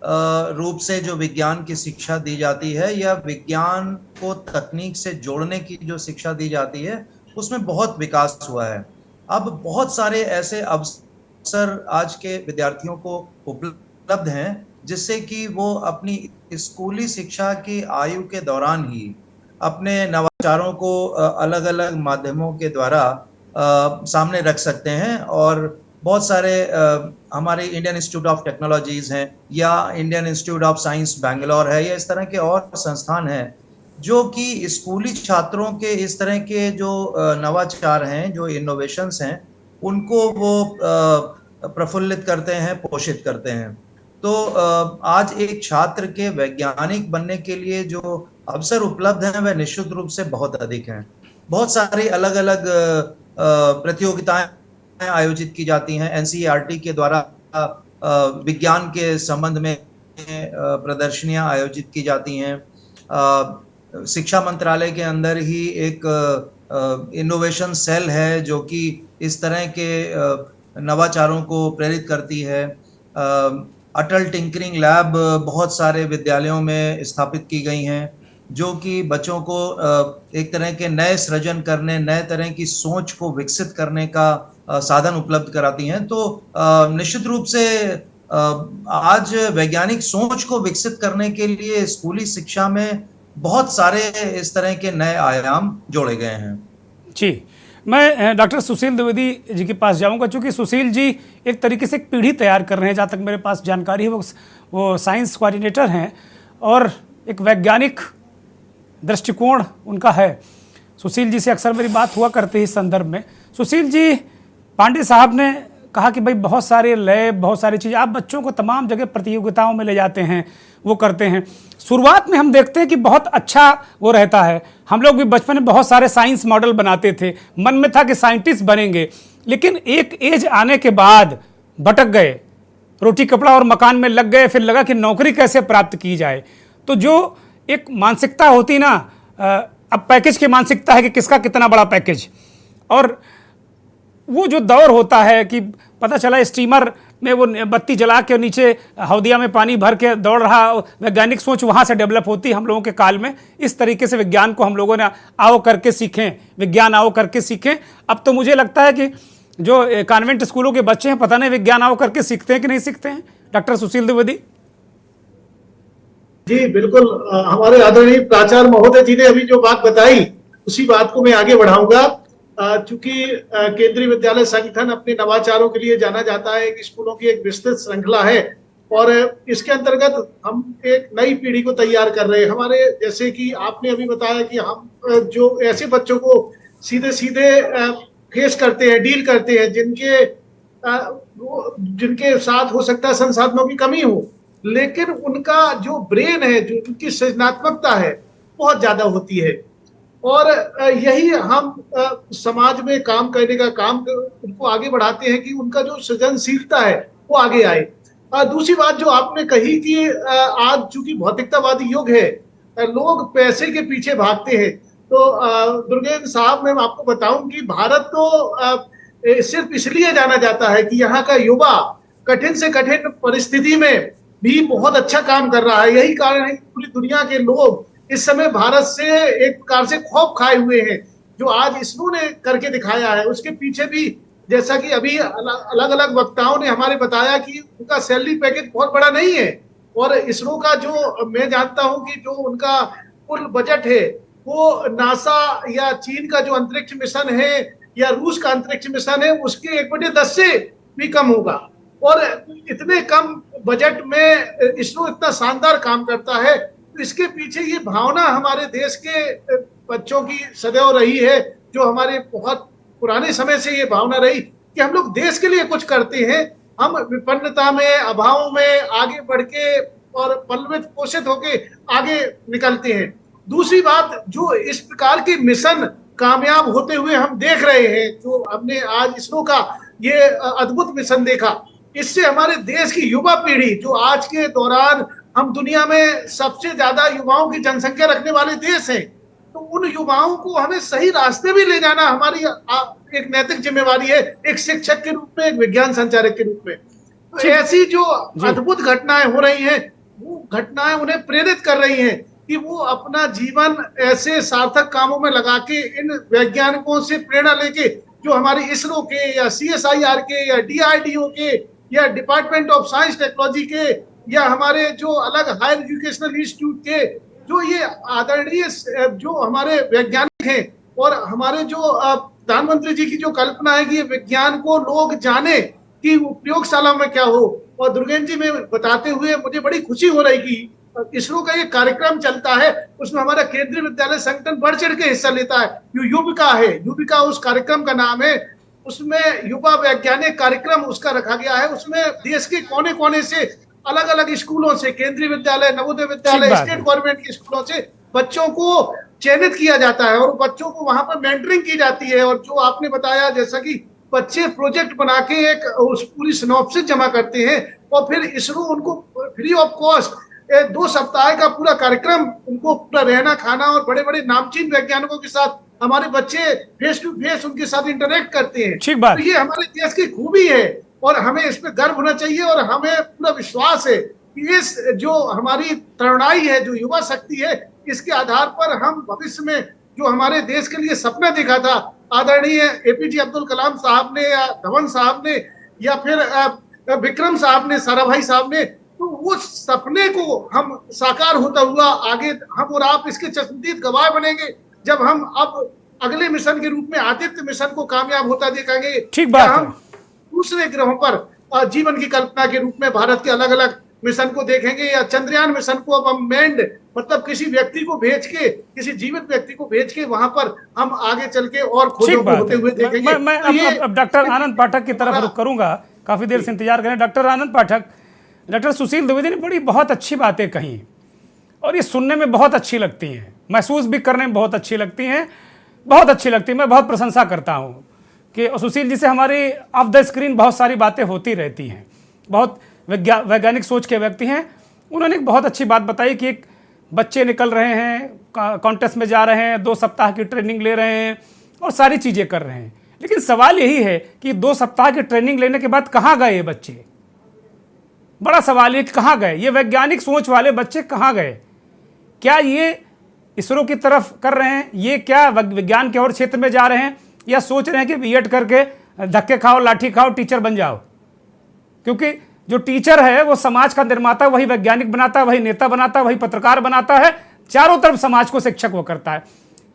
रूप से जो विज्ञान की शिक्षा दी जाती है या विज्ञान को तकनीक से जोड़ने की जो शिक्षा दी जाती है, उसमें बहुत विकास हुआ है। अब बहुत सारे ऐसे अवसर आज के विद्यार्थियों को उपलब्ध हैं जिससे कि वो अपनी स्कूली शिक्षा की आयु के दौरान ही अपने नवाचारों को अलग अलग माध्यमों के द्वारा सामने रख सकते हैं। और बहुत सारे हमारे इंडियन इंस्टीट्यूट ऑफ टेक्नोलॉजीज हैं या Indian institute of science Bangalore है या इस तरह के और संस्थान हैं जो कि स्कूली छात्रों के इस तरह के जो नवाचार हैं, जो इनोवेशंस हैं, उनको वो प्रफुल्लित करते हैं, पोषित करते हैं। तो आज एक छात्र के वैज्ञानिक बनने के लिए जो अवसर उपलब्ध हैं वह निश्चित रूप से बहुत अधिक हैं। बहुत सारी अलग अलग प्रतियोगिताएं आयोजित की जाती हैं। एनसीईआरटी के द्वारा विज्ञान के संबंध में प्रदर्शनियां आयोजित की जाती हैं। शिक्षा मंत्रालय के अंदर ही एक इनोवेशन सेल है जो कि इस तरह के नवाचारों को प्रेरित करती है। अटल टिंकरिंग लैब बहुत सारे विद्यालयों में स्थापित की गई हैं जो कि बच्चों को एक तरह के नए सृजन करने, नए तरह की सोच को विकसित करने का साधन उपलब्ध कराती हैं। तो निश्चित रूप से आज वैज्ञानिक सोच को विकसित करने के लिए स्कूली शिक्षा में बहुत सारे इस तरह के नए आयाम जोड़े गए हैं। जी, मैं डॉक्टर सुशील द्विवेदी जी के पास जाऊंगा, क्योंकि सुशील जी एक तरीके से एक पीढ़ी तैयार कर रहे हैं। जहाँ तक मेरे पास जानकारी है वो साइंस कोऑर्डिनेटर हैं और एक वैज्ञानिक दृष्टिकोण उनका है। सुशील जी से अक्सर मेरी बात हुआ करती है इस संदर्भ में। सुशील जी, पांडे साहब ने कहा कि भाई बहुत सारे लैब, बहुत सारी चीज़, आप बच्चों को तमाम जगह प्रतियोगिताओं में ले जाते हैं, वो करते हैं। शुरुआत में हम देखते हैं कि बहुत अच्छा वो रहता है। हम लोग भी बचपन में बहुत सारे साइंस मॉडल बनाते थे, मन में था कि साइंटिस्ट बनेंगे, लेकिन एक एज आने के बाद भटक गए, रोटी कपड़ा और मकान में लग गए, फिर लगा कि नौकरी कैसे प्राप्त की जाए। तो जो एक मानसिकता होती ना, अब पैकेज की मानसिकता है कि किसका कितना बड़ा पैकेज, और वो जो दौर होता है कि पता चला स्टीमर में वो बत्ती जला के नीचे हौदिया में पानी भर के दौड़ रहा, वैज्ञानिक सोच वहाँ से डेवलप होती हम लोगों के काल में। इस तरीके से विज्ञान को हम लोगों ने आओ करके सीखें, विज्ञान आओ करके सीखें। अब तो मुझे लगता है कि जो कॉन्वेंट स्कूलों के बच्चे हैं, पता नहीं विज्ञान आओ करके सीखते हैं कि नहीं सीखते हैं। डॉक्टर सुशील द्विवेदी जी बिल्कुल, हमारे आदरणीय प्राचार्य महोदय जी ने अभी जो बात बताई उसी बात को मैं आगे बढ़ाऊंगा। चूंकि केंद्रीय विद्यालय संगठन अपने नवाचारों के लिए जाना जाता है, कि स्कूलों की एक विस्तृत श्रृंखला है और इसके अंतर्गत हम एक नई पीढ़ी को तैयार कर रहे हैं। हमारे जैसे कि आपने अभी बताया कि हम जो ऐसे बच्चों को सीधे सीधे फेस करते हैं, डील करते हैं, जिनके साथ हो सकता है संसाधनों की कमी हो, लेकिन उनका जो ब्रेन है, जो उनकी सृजनात्मकता है, बहुत ज्यादा होती है और यही हम समाज में काम करने का काम उनको आगे बढ़ाते हैं कि उनका जो सृजनशीलता है वो आगे आए। दूसरी बात जो आपने कही कि आज चूंकि भौतिकतावादी युग है, लोग पैसे के पीछे भागते हैं, तो दुर्गेंद्र साहब, मैं आपको बताऊं कि भारत तो सिर्फ इसलिए जाना जाता है कि यहाँ का युवा कठिन से कठिन परिस्थिति में भी बहुत अच्छा काम कर रहा है। यही कारण है कि पूरी दुनिया के लोग इस समय भारत से एक प्रकार से खौफ खाए हुए हैं। जो आज इसरो ने करके दिखाया है, उसके पीछे भी जैसा कि अभी अलग अलग वक्ताओं ने हमारे बताया कि उनका सैलरी पैकेज बहुत बड़ा नहीं है और इसरो का जो मैं जानता हूं कि जो उनका कुल बजट है वो नासा या चीन का जो अंतरिक्ष मिशन है या रूस का अंतरिक्ष मिशन है उसके 1/10 से भी कम होगा। और इतने कम बजट में इसरो इतना शानदार काम करता है, तो इसके पीछे ये भावना हमारे देश के बच्चों की सदैव रही है, जो हमारे बहुत पुराने समय से ये भावना रही कि हम लोग देश के लिए कुछ करते हैं। हम विपन्नता में, अभाव में आगे बढ़ के और पल्वित पोषित होके आगे निकलते हैं। दूसरी बात, जो इस प्रकार के मिशन कामयाब होते हुए हम देख रहे हैं, जो हमने आज इसरो का ये अद्भुत मिशन देखा, इससे हमारे देश की युवा पीढ़ी, जो आज के दौरान हम दुनिया में सबसे ज्यादा युवाओं की जनसंख्या रखने वाले देश हैं, तो उन युवाओं को हमें सही रास्ते भी ले जाना हमारी एक नैतिक जिम्मेवारी है, एक शिक्षक के रूप में, एक विज्ञान संचालक के रूप में। तो ऐसी जो अद्भुत घटनाएं हो रही हैं, वो घटनाएं उन्हें प्रेरित कर रही हैं कि वो अपना जीवन ऐसे सार्थक कामों में लगा के इन वैज्ञानिकों से प्रेरणा लेके, जो हमारे इसरो के या CSIR के या DRDO के या डिपार्टमेंट ऑफ साइंस टेक्नोलॉजी के या हमारे जो अलग हायर एजुकेशनल इंस्टीट्यूट के, जो ये आदरणीय जो हमारे वैज्ञानिक हैं, और हमारे जो प्रधानमंत्री जी की जो कल्पना है कि ये विज्ञान को लोग जाने कि प्रयोगशाला में क्या हो। और दुर्गेंद्र जी, में बताते हुए मुझे बड़ी खुशी हो रही कि इसरो का ये कार्यक्रम चलता है, उसमें हमारा केंद्रीय विद्यालय संगठन बढ़ चढ़ के हिस्सा लेता है। युविका है, युविका उस कार्यक्रम का नाम है, उसमें युवा वैज्ञानिक कार्यक्रम उसका रखा गया है। उसमें देश के कोने कोने से, अलग अलग स्कूलों से, केंद्रीय विद्यालय, नवोदय विद्यालय, स्टेट गवर्नमेंट के स्कूलों से बच्चों को चयनित किया जाता है और बच्चों को वहां पर मेंटरिंग की जाती है। और जो आपने बताया, जैसा कि बच्चे प्रोजेक्ट बना के एक उस पूरी सिनॉप्सिस जमा करते हैं और फिर इसरो उनको फ्री ऑफ कॉस्ट 2 सप्ताह का पूरा कार्यक्रम, उनको पूरा रहना खाना और बड़े बड़े नामचीन वैज्ञानिकों के साथ हमारे बच्चे फेस टू फेस उनके साथ इंटरेक्ट करते हैं। ठीक बात। तो ये हमारे देश की खूबी है और हमें इस पे गर्व होना चाहिए और हमें पूरा विश्वास है कि इस जो हमारी तरुणाई है, जो युवा शक्ति है, इसके आधार पर हम भविष्य में जो हमारे देश के लिए सपना देखा था आदरणीय APJ अब्दुल कलाम साहब ने या धवन साहब ने या फिर विक्रम साहब ने, साराभाई साहब ने, तो वो सपने को हम साकार होता हुआ आगे हम और आप इसके चश्मदीद गवाह बनेंगे जब हम अब अगले मिशन के रूप में आदित्य मिशन को कामयाब होता देखेंगे। ठीक बात है। हम दूसरे ग्रहों पर जीवन की कल्पना के रूप में भारत के अलग अलग मिशन को देखेंगे, या चंद्रयान मिशन को अब हम मैंड, मतलब किसी व्यक्ति को भेज के, किसी जीवित व्यक्ति को भेज के वहां पर हम आगे चल के और खोजों को होते हुए देखेंगे। मैं अब डॉक्टर आनंद पाठक की तरफ रुख करूंगा, काफी देर से इंतजार करें। डॉक्टर आनंद पाठक, डॉक्टर सुशील द्विवेदी ने बहुत अच्छी बातें कही और ये सुनने में बहुत अच्छी लगती हैं, महसूस भी करने में बहुत अच्छी लगती हैं, बहुत अच्छी लगती है। मैं बहुत प्रशंसा करता हूँ कि सुशील जी से हमारी ऑफ द स्क्रीन बहुत सारी बातें होती रहती हैं। बहुत वैज्ञानिक सोच के व्यक्ति हैं। उन्होंने एक बहुत अच्छी बात बताई कि एक बच्चे निकल रहे हैं, कॉन्टेस्ट में जा रहे हैं, 2 सप्ताह की ट्रेनिंग ले रहे हैं और सारी चीज़ें कर रहे हैं, लेकिन सवाल यही है कि 2 सप्ताह की ट्रेनिंग लेने के बाद कहाँ गए ये बच्चे? बड़ा सवाल है कि कहाँ गए ये वैज्ञानिक सोच वाले बच्चे, कहाँ गए? क्या ये इसरो की तरफ कर रहे हैं, ये क्या विज्ञान के और क्षेत्र में जा रहे हैं, या सोच रहे हैं कि B.Ed करके धक्के खाओ, लाठी खाओ, टीचर बन जाओ। क्योंकि जो टीचर है वो समाज का निर्माता, वही वैज्ञानिक बनाता है, वही नेता बनाता है, वही पत्रकार बनाता है, चारों तरफ समाज को शिक्षक वो करता है।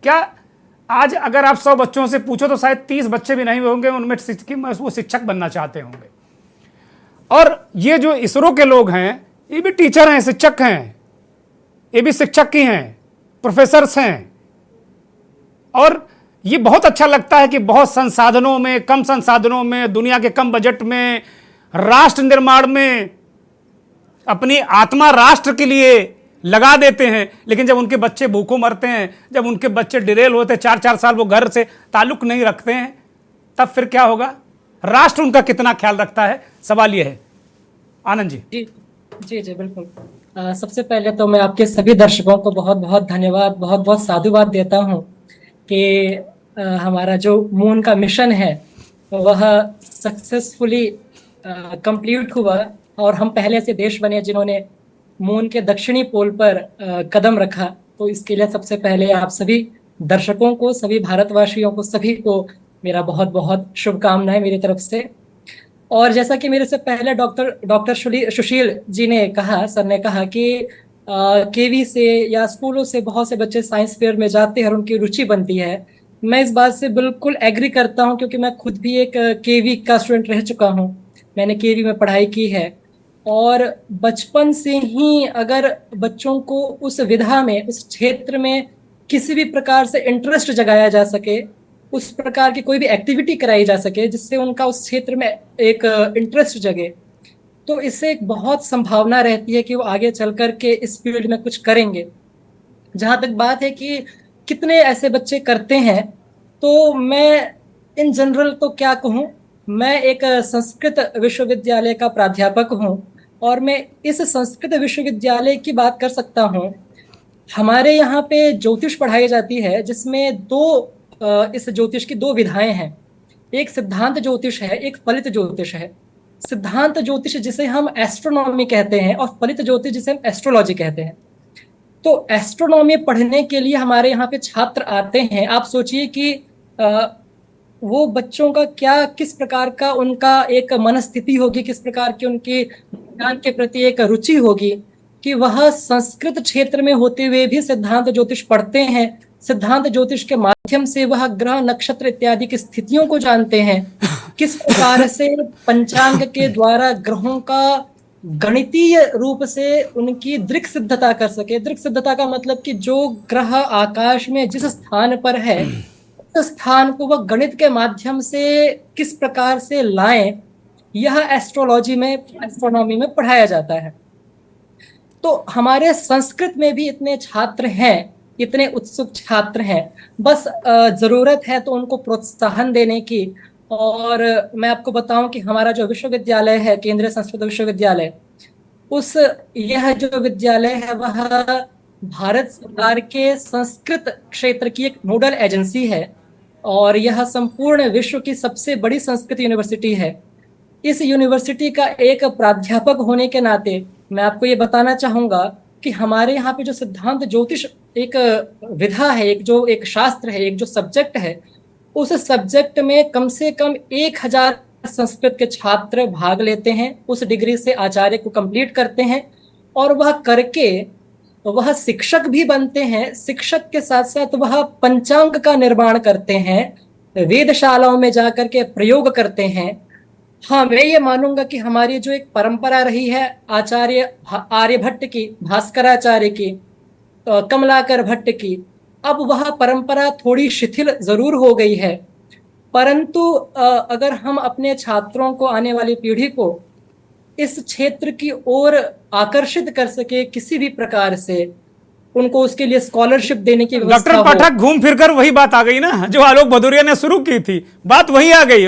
क्या आज अगर आप 100 बच्चों से पूछो तो शायद 30 बच्चे भी नहीं होंगे उनमें वो शिक्षक बनना चाहते होंगे। और ये जो इसरो के लोग हैं ये भी टीचर हैं, शिक्षक हैं, ये भी शिक्षक ही हैं, प्रोफेसर्स हैं। और ये बहुत अच्छा लगता है कि बहुत संसाधनों में, कम संसाधनों में, दुनिया के कम बजट में, राष्ट्र निर्माण में अपनी आत्मा राष्ट्र के लिए लगा देते हैं। लेकिन जब उनके बच्चे भूखों मरते हैं, जब उनके बच्चे डिरेल होते हैं, 4-4 साल वो घर से ताल्लुक नहीं रखते हैं, तब फिर क्या होगा? राष्ट्र उनका कितना ख्याल रखता है? सवाल ये है। आनंद जी। जी जी जी बिल्कुल। सबसे पहले तो मैं आपके सभी दर्शकों को बहुत बहुत धन्यवाद, बहुत बहुत साधुवाद देता हूं कि हमारा जो मून का मिशन है वह सक्सेसफुली कंप्लीट हुआ और हम पहले से देश बने जिन्होंने मून के दक्षिणी पोल पर कदम रखा। तो इसके लिए सबसे पहले आप सभी दर्शकों को, सभी भारतवासियों को, सभी को मेरा बहुत बहुत शुभकामनाएं मेरी तरफ से। और जैसा कि मेरे से पहले डॉक्टर सुशील जी ने कहा, सर ने कहा कि केवी से या स्कूलों से बहुत से बच्चे साइंस फेयर में जाते हैं और उनकी रुचि बनती है। मैं इस बात से बिल्कुल एग्री करता हूं क्योंकि मैं खुद भी एक केवी का स्टूडेंट रह चुका हूं। मैंने केवी में पढ़ाई की है और बचपन से ही अगर बच्चों को उस विधा में, उस क्षेत्र में किसी भी प्रकार से इंटरेस्ट जगाया जा सके, उस प्रकार की कोई भी एक्टिविटी कराई जा सके जिससे उनका उस क्षेत्र में एक इंटरेस्ट जगे, तो इससे एक बहुत संभावना रहती है कि वो आगे चल कर के इस फील्ड में कुछ करेंगे। जहाँ तक बात है कि कितने ऐसे बच्चे करते हैं, तो मैं इन जनरल तो क्या कहूँ, मैं एक संस्कृत विश्वविद्यालय का प्राध्यापक हूँ और मैं इस संस्कृत विश्वविद्यालय की बात कर सकता हूँ। हमारे यहाँ पे ज्योतिष पढ़ाई जाती है जिसमें इस ज्योतिष की 2 विधाएं हैं। एक सिद्धांत ज्योतिष है, एक फलित ज्योतिष है। सिद्धांत ज्योतिष जिसे हम एस्ट्रोनॉमी कहते हैं और फलित ज्योतिष जिसे हम एस्ट्रोलॉजी कहते हैं। तो एस्ट्रोनॉमी पढ़ने के लिए हमारे यहाँ पे छात्र आते हैं। आप सोचिए कि वो बच्चों का किस प्रकार का उनका एक मनस्थिति होगी, किस प्रकार की उनकी ज्ञान के प्रति एक रुचि होगी कि वह संस्कृत क्षेत्र में होते हुए भी सिद्धांत ज्योतिष पढ़ते हैं। सिद्धांत ज्योतिष के माध्यम से वह ग्रह, नक्षत्र इत्यादि की स्थितियों को जानते हैं, किस प्रकार से पंचांग के द्वारा ग्रहों का गणितीय रूप से उनकी दृक् सिद्धता कर सके। दृक् सिद्धता का मतलब कि जो ग्रह आकाश में जिस स्थान पर है उस स्थान को वह गणित के माध्यम से किस प्रकार से लाएं, यह एस्ट्रोलॉजी में, एस्ट्रोनॉमी में पढ़ाया जाता है। तो हमारे संस्कृत में भी इतने छात्र हैं, इतने उत्सुक छात्र हैं, बस जरूरत है तो उनको प्रोत्साहन देने की। और मैं आपको बताऊं कि हमारा जो विश्वविद्यालय है, केंद्रीय संस्कृत विश्वविद्यालय, यह जो विद्यालय है वह भारत सरकार के संस्कृत क्षेत्र की एक नोडल एजेंसी है और यह संपूर्ण विश्व की सबसे बड़ी संस्कृत यूनिवर्सिटी है। इस यूनिवर्सिटी का एक प्राध्यापक होने के नाते मैं आपको ये बताना चाहूंगा कि हमारे यहाँ पे जो सिद्धांत ज्योतिष एक विधा है, एक शास्त्र है, एक जो सब्जेक्ट है, उस सब्जेक्ट में कम से कम 1000 संस्कृत के छात्र भाग लेते हैं। उस डिग्री से आचार्य को कंप्लीट करते हैं और वह करके वह शिक्षक भी बनते हैं। शिक्षक के साथ साथ वह पंचांग का निर्माण करते हैं, वेदशालाओं में जाकर के प्रयोग करते हैं। हाँ, मैं ये मानूंगा कि हमारी जो एक परंपरा रही है आचार्य आर्यभट्ट की, भास्कराचार्य की, कमलाकर भट्ट की, अब वह परंपरा थोड़ी शिथिल जरूर हो गई है, परंतु अगर हम अपने छात्रों को, आने वाली पीढ़ी को इस क्षेत्र की ओर आकर्षित कर सके किसी भी प्रकार से, उनको उसके लिए स्कॉलरशिप देने की व्यवस्था डॉक्टर पाठक, घूम फिरकर वही बात आ गई ना जो आलोक भदौरिया ने शुरू की थी। बात वही आ गई,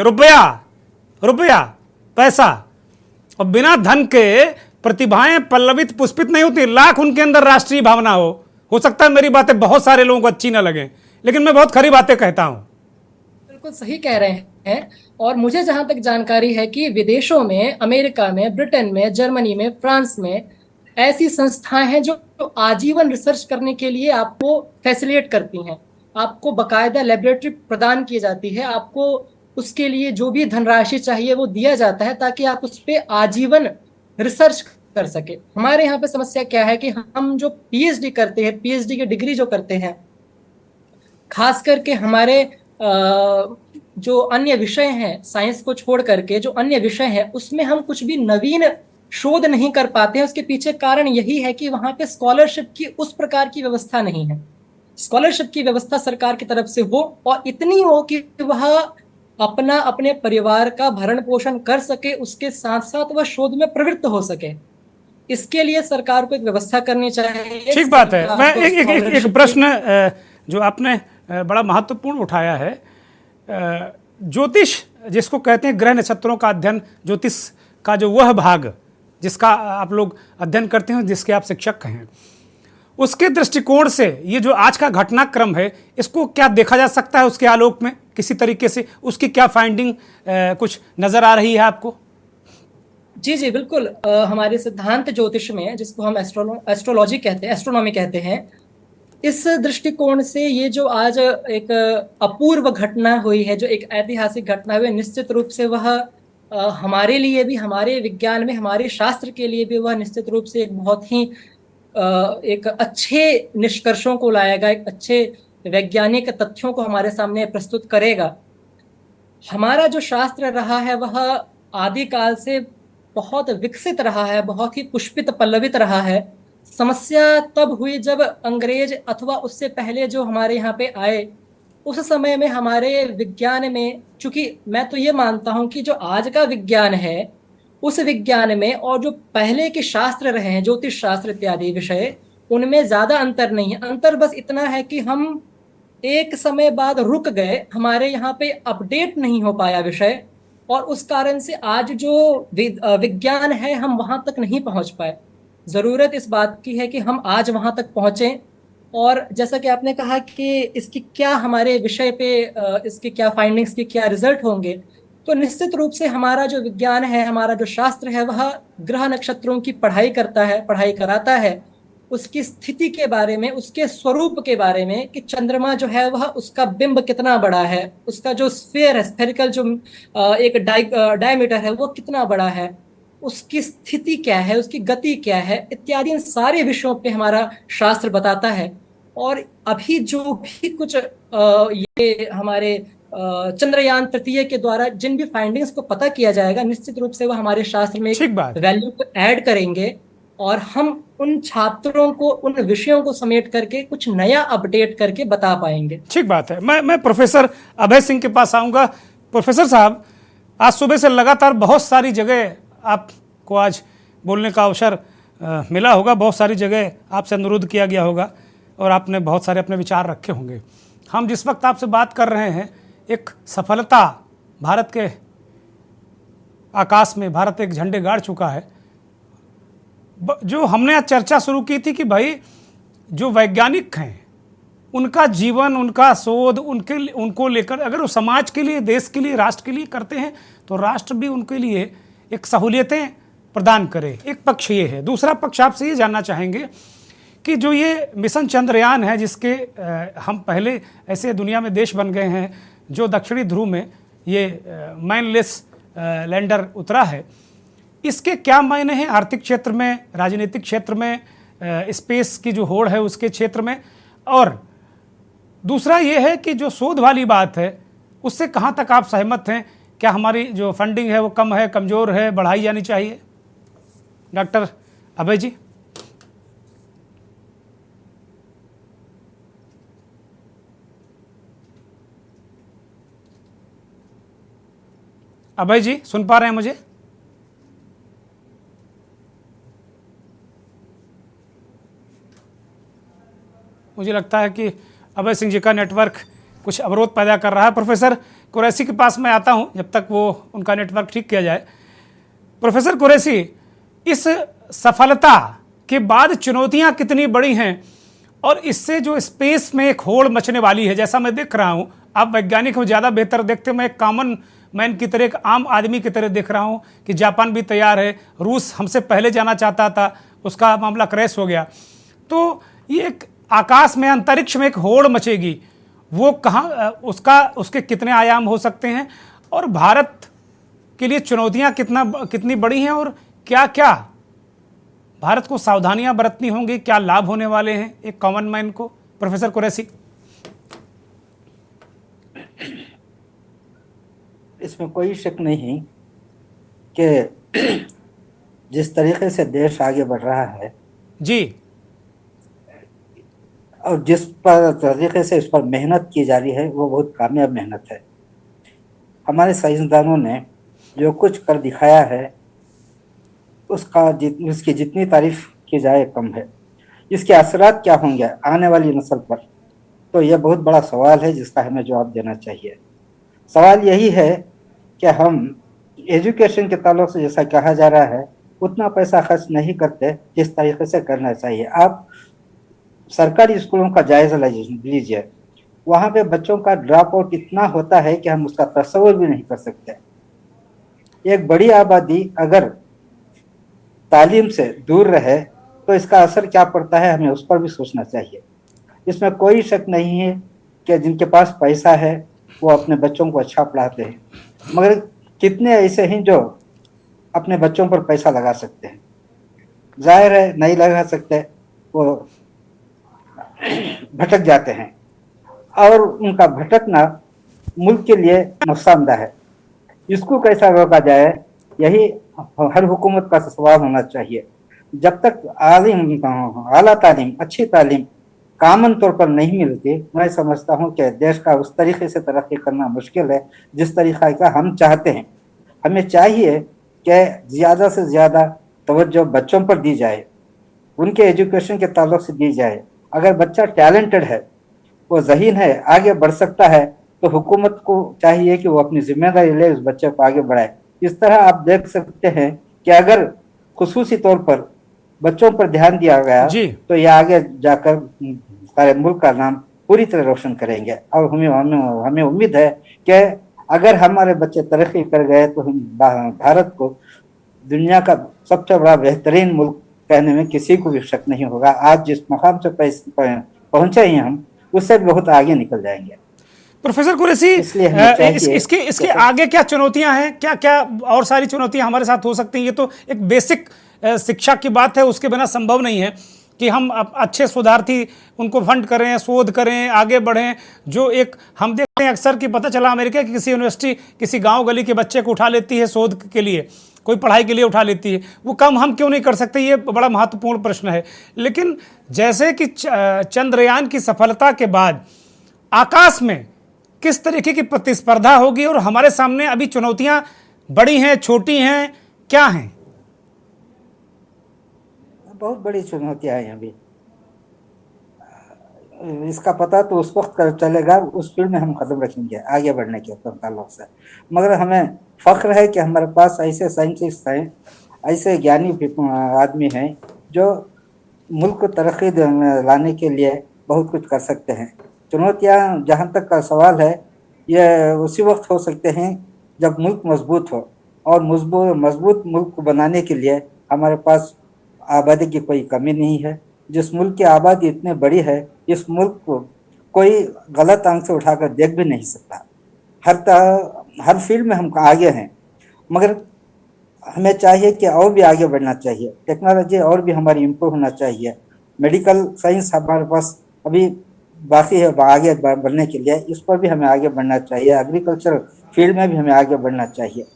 रुपया पैसा। और बिना धन के प्रतिभाएं पल्लवित पुष्पित नहीं होती। लाख उनके अंदर राष्ट्रीय भावना हो सकता है मेरी बातें बहुत सारे लोगों को अच्छी ना लगे, लेकिन मैं बहुत खरी बातें कहता हूं। बिल्कुल सही कह रहे हैं। और मुझे जहां तक जानकारी है कि विदेशों में, अमेरिका में, ब्रिटेन में, जर्मनी में, फ्रांस में ऐसी संस्थाएं हैं जो आजीवन रिसर्च करने के लिए आपको फैसिलिटेट करती हैं। आपको बाकायदा लेबोरेटरी प्रदान की जाती है, आपको उसके लिए जो भी धनराशि चाहिए वो दिया जाता है ताकि आप उस पर आजीवन रिसर्च कर सके। हमारे यहाँ पे समस्या क्या है कि हम जो पीएचडी करते हैं, पीएचडी की डिग्री जो करते हैं, खास करके हमारे जो अन्य विषय हैं, साइंस को छोड़ करके जो अन्य विषय हैं, उसमें हम कुछ भी नवीन शोध नहीं कर पाते हैं। उसके पीछे कारण यही है कि वहां पे स्कॉलरशिप की उस प्रकार की व्यवस्था नहीं है। स्कॉलरशिप की व्यवस्था सरकार की तरफ से हो और इतनी हो कि वह अपने परिवार का भरण पोषण कर सके, उसके साथ साथ वह शोध में प्रवृत्त हो सके। इसके लिए सरकार को एक व्यवस्था करनी चाहिए। ठीक बात है। मैं एक प्रश्न जो आपने बड़ा महत्वपूर्ण उठाया है, ज्योतिष जिसको कहते हैं, ग्रह नक्षत्रों का अध्ययन, ज्योतिष का जो वह भाग जिसका आप लोग अध्ययन करते हैं, जिसके आप शिक्षक हैं, उसके दृष्टिकोण से ये जो आज का घटनाक्रम है, इसको क्या देखा जा सकता है उसके आलोक में किसी तरीके से? उसकी क्या फाइंडिंग कुछ नजर आ रही है आपको? जी जी बिल्कुल। हमारे सिद्धांत ज्योतिष में, जिसको हम एस्ट्रोलॉजी कहते हैं, एस्ट्रोनॉमी कहते हैं, इस दृष्टिकोण से ये जो आज एक अपूर्व घटना हुई है, जो एक ऐतिहासिक घटना हुई, निश्चित रूप से वह हमारे लिए भी, हमारे विज्ञान में, हमारे शास्त्र के लिए भी वह निश्चित रूप से एक बहुत ही एक अच्छे निष्कर्षों को लाएगा, एक अच्छे वैज्ञानिक तथ्यों को हमारे सामने प्रस्तुत करेगा। हमारा जो शास्त्र रहा है वह आदिकाल से बहुत विकसित रहा है, बहुत ही पुष्पित पल्लवित रहा है। समस्या तब हुई जब अंग्रेज अथवा उससे पहले जो हमारे यहाँ पे आए, उस समय में हमारे विज्ञान में, चूंकि मैं तो ये मानता हूँ कि जो आज का विज्ञान है उस विज्ञान में और जो पहले के शास्त्र रहे हैं, ज्योतिष शास्त्र इत्यादि विषय, उनमें ज्यादा अंतर नहीं है। अंतर बस इतना है कि हम एक समय बाद रुक गए, हमारे यहाँ पे अपडेट नहीं हो पाया विषय, और उस कारण से आज जो विज्ञान है हम वहां तक नहीं पहुंच पाए। जरूरत इस बात की है कि हम आज वहां तक पहुंचे। और जैसा कि आपने कहा कि इसकी क्या हमारे विषय पे इसकी क्या फाइंडिंग्स की क्या रिजल्ट होंगे, तो निश्चित रूप से हमारा जो विज्ञान है, हमारा जो शास्त्र है, वह ग्रह नक्षत्रों की पढ़ाई करता है, पढ़ाई कराता है, उसकी स्थिति के बारे में, उसके स्वरूप के बारे में, कि चंद्रमा जो है वह, उसका बिंब कितना बड़ा है, उसका जो स्फीयर है, स्फेरिकल जो एक डायमीटर है, वो कितना बड़ा है, उसकी स्थिति क्या है, उसकी गति क्या है, इत्यादि इन सारे विषयों पे हमारा शास्त्र बताता है। और अभी जो भी कुछ ये हमारे चंद्रयान तृतीय के द्वारा जिन भी फाइंडिंग्स को पता किया जाएगा, निश्चित रूप से वह हमारे शास्त्र में वैल्यू को ऐड करेंगे और हम उन छात्रों को, उन विषयों को समेट करके कुछ नया अपडेट करके बता पाएंगे। ठीक बात है। मैं प्रोफेसर अभय सिंह के पास आऊंगा। प्रोफेसर साहब, आज सुबह से लगातार बहुत सारी जगह आपको आज बोलने का अवसर मिला होगा, बहुत सारी जगह आपसे अनुरोध किया गया होगा और आपने बहुत सारे अपने विचार रखे होंगे। हम जिस वक्त आपसे बात कर रहे हैं, एक सफलता भारत के आकाश में, भारत एक झंडे गाड़ चुका है। जो हमने आज चर्चा शुरू की थी कि भाई जो वैज्ञानिक हैं, उनका जीवन, उनका शोध, उनको लेकर अगर वो समाज के लिए, देश के लिए, राष्ट्र के लिए करते हैं, तो राष्ट्र भी उनके लिए एक सहूलियतें प्रदान करे। एक पक्ष ये है। दूसरा पक्ष आपसे ये जानना चाहेंगे कि जो ये मिशन चंद्रयान है, जिसके हम पहले ऐसे दुनिया में देश बन गए हैं जो दक्षिणी ध्रुव में ये मैनलेस लैंडर उतरा है, इसके क्या मायने हैं आर्थिक क्षेत्र में, राजनीतिक क्षेत्र में, स्पेस की जो होड़ है उसके क्षेत्र में? और दूसरा ये है कि जो शोध वाली बात है, उससे कहाँ तक आप सहमत हैं? क्या हमारी जो फंडिंग है वो कम है, कमज़ोर है, बढ़ाई जानी चाहिए? डॉक्टर अभय जी। अभय जी सुन पा रहे हैं मुझे? मुझे लगता है कि अभय सिंह जी का नेटवर्क कुछ अवरोध पैदा कर रहा है। प्रोफेसर कुरैशी के पास मैं आता हूं जब तक वो उनका नेटवर्क ठीक किया जाए। प्रोफेसर कुरैशी, इस सफलता के बाद चुनौतियां कितनी बड़ी हैं और इससे जो स्पेस में एक होड़ मचने वाली है, जैसा मैं देख रहा हूं, आप वैज्ञानिक हो, ज़्यादा बेहतर देखते, मैं एक कॉमन मैन की तरह, एक आम आदमी की तरह देख रहा हूं कि जापान भी तैयार है, रूस हमसे पहले जाना चाहता था, उसका मामला क्रैश हो गया। तो ये एक आकाश में, अंतरिक्ष में एक होड़ मचेगी, वो कहाँ, उसके कितने आयाम हो सकते हैं और भारत के लिए चुनौतियां कितनी बड़ी हैं और क्या क्या भारत को सावधानियां बरतनी होंगी, क्या लाभ होने वाले हैं एक कॉमन मैन को? प्रोफेसर कुरैशी। इसमें कोई शक नहीं कि जिस तरीके से देश आगे बढ़ रहा है जी, और जिस पर तरीके से इस पर मेहनत की जा रही है वो बहुत कामयाब मेहनत है। हमारे साइंसदानों ने जो कुछ कर दिखाया है उसकी जितनी तारीफ की जाए कम है। इसके असरात क्या होंगे आने वाली नस्ल पर, तो यह बहुत बड़ा सवाल है जिसका हमें जवाब देना चाहिए। सवाल यही है कि हम एजुकेशन के ताल्लुक से जैसा कहा जा रहा है उतना पैसा खर्च नहीं करते जिस तरीके से करना चाहिए। आप सरकारी स्कूलों का जायजा लीजिए, वहाँ पे बच्चों का ड्रॉप आउट इतना होता है कि हम उसका तस्वीर भी नहीं कर सकते। एक बड़ी आबादी अगर तालीम से दूर रहे तो इसका असर क्या पड़ता है, हमें उस पर भी सोचना चाहिए। इसमें कोई शक नहीं है कि जिनके पास पैसा है वो अपने बच्चों को अच्छा पढ़ाते हैं, मगर कितने ऐसे हैं जो अपने बच्चों पर पैसा लगा सकते हैं? जाहिर है नहीं लगा सकते, वो भटक जाते हैं और उनका भटकना मुल्क के लिए नुकसानदायक है। इसको कैसा रोका जाए, यही हर हुकूमत का सवाल होना चाहिए। जब तक आला तालीम, अच्छी तालीम कामन तौर पर नहीं मिलती, मैं समझता हूँ कि देश का उस तरीके से तरक्की करना मुश्किल है जिस तरीक़ा का हम चाहते हैं। हमें चाहिए कि ज़्यादा से ज़्यादा तवज्जो बच्चों पर दी जाए, उनके एजुकेशन के ताल्लुक से दी जाए। अगर बच्चा टैलेंटेड है, वो ज़हीन है, आगे बढ़ सकता है, तो हुकूमत को चाहिए कि वो अपनी जिम्मेदारी ले, उस बच्चे को आगे बढ़ाए। इस तरह आप देख सकते हैं कि अगर खुसूसी तौर पर बच्चों पर ध्यान दिया गया तो ये आगे जाकर सारे मुल्क का नाम पूरी तरह रोशन करेंगे। और हमें उम्मीद है कि अगर हमारे बच्चे तरक्की कर गए तो हम भारत को दुनिया का सबसे बड़ा बेहतरीन मुल्क कहने में किसी को भी शक नहीं होगा। आज जिस मकाम से पहुंचे हैं हम, उससे बहुत आगे निकल जाएंगे। प्रोफेसर कुरैशी, इसके आगे क्या चुनौतियां हैं, क्या क्या और सारी चुनौतियां हमारे साथ हो सकती हैं? ये तो एक बेसिक शिक्षा की बात है, उसके बिना संभव नहीं है कि हम अच्छे शोधार्थी उनको फंड करें, शोध करें, आगे बढ़ें। जो एक हम देखते हैं अक्सर कि पता चला अमेरिका की किसी यूनिवर्सिटी किसी गांव गली के बच्चे को उठा लेती है शोध के लिए, कोई पढ़ाई के लिए उठा लेती है। वो काम हम क्यों नहीं कर सकते? ये बड़ा महत्वपूर्ण प्रश्न है। लेकिन जैसे कि चंद्रयान की सफलता के बाद आकाश में किस तरीके की प्रतिस्पर्धा होगी और हमारे सामने अभी चुनौतियां बड़ी हैं, छोटी हैं, क्या हैं? बहुत बड़ी चुनौतियां हैं अभी। इसका पता तो उस वक्त चलेगा, उस फील्ड में हम कदम रखेंगे आगे बढ़ने के ताल्लुक से। मगर हमें फख्र है कि हमारे पास ऐसे साइंटिस्ट हैं, ऐसे ज्ञानी आदमी हैं जो मुल्क को तरक्की लाने के लिए बहुत कुछ कर सकते हैं। चुनौतियां जहाँ तक का सवाल है, ये उसी वक्त हो सकते हैं जब मुल्क मजबूत हो, और मजबूत मुल्क को बनाने के लिए हमारे पास आबादी की कोई कमी नहीं है। जिस मुल्क की आबादी इतनी बड़ी है, इस मुल्क को कोई गलत आंख से उठाकर देख भी नहीं सकता। हर फील्ड में हम आगे हैं, मगर हमें चाहिए कि और भी आगे बढ़ना चाहिए। टेक्नोलॉजी और भी हमारी इम्प्रूव होना चाहिए। मेडिकल साइंस हमारे पास अभी बाकी है आगे बढ़ने के लिए, इस पर भी हमें आगे बढ़ना चाहिए। एग्रीकल्चर फील्ड में भी हमें आगे बढ़ना चाहिए।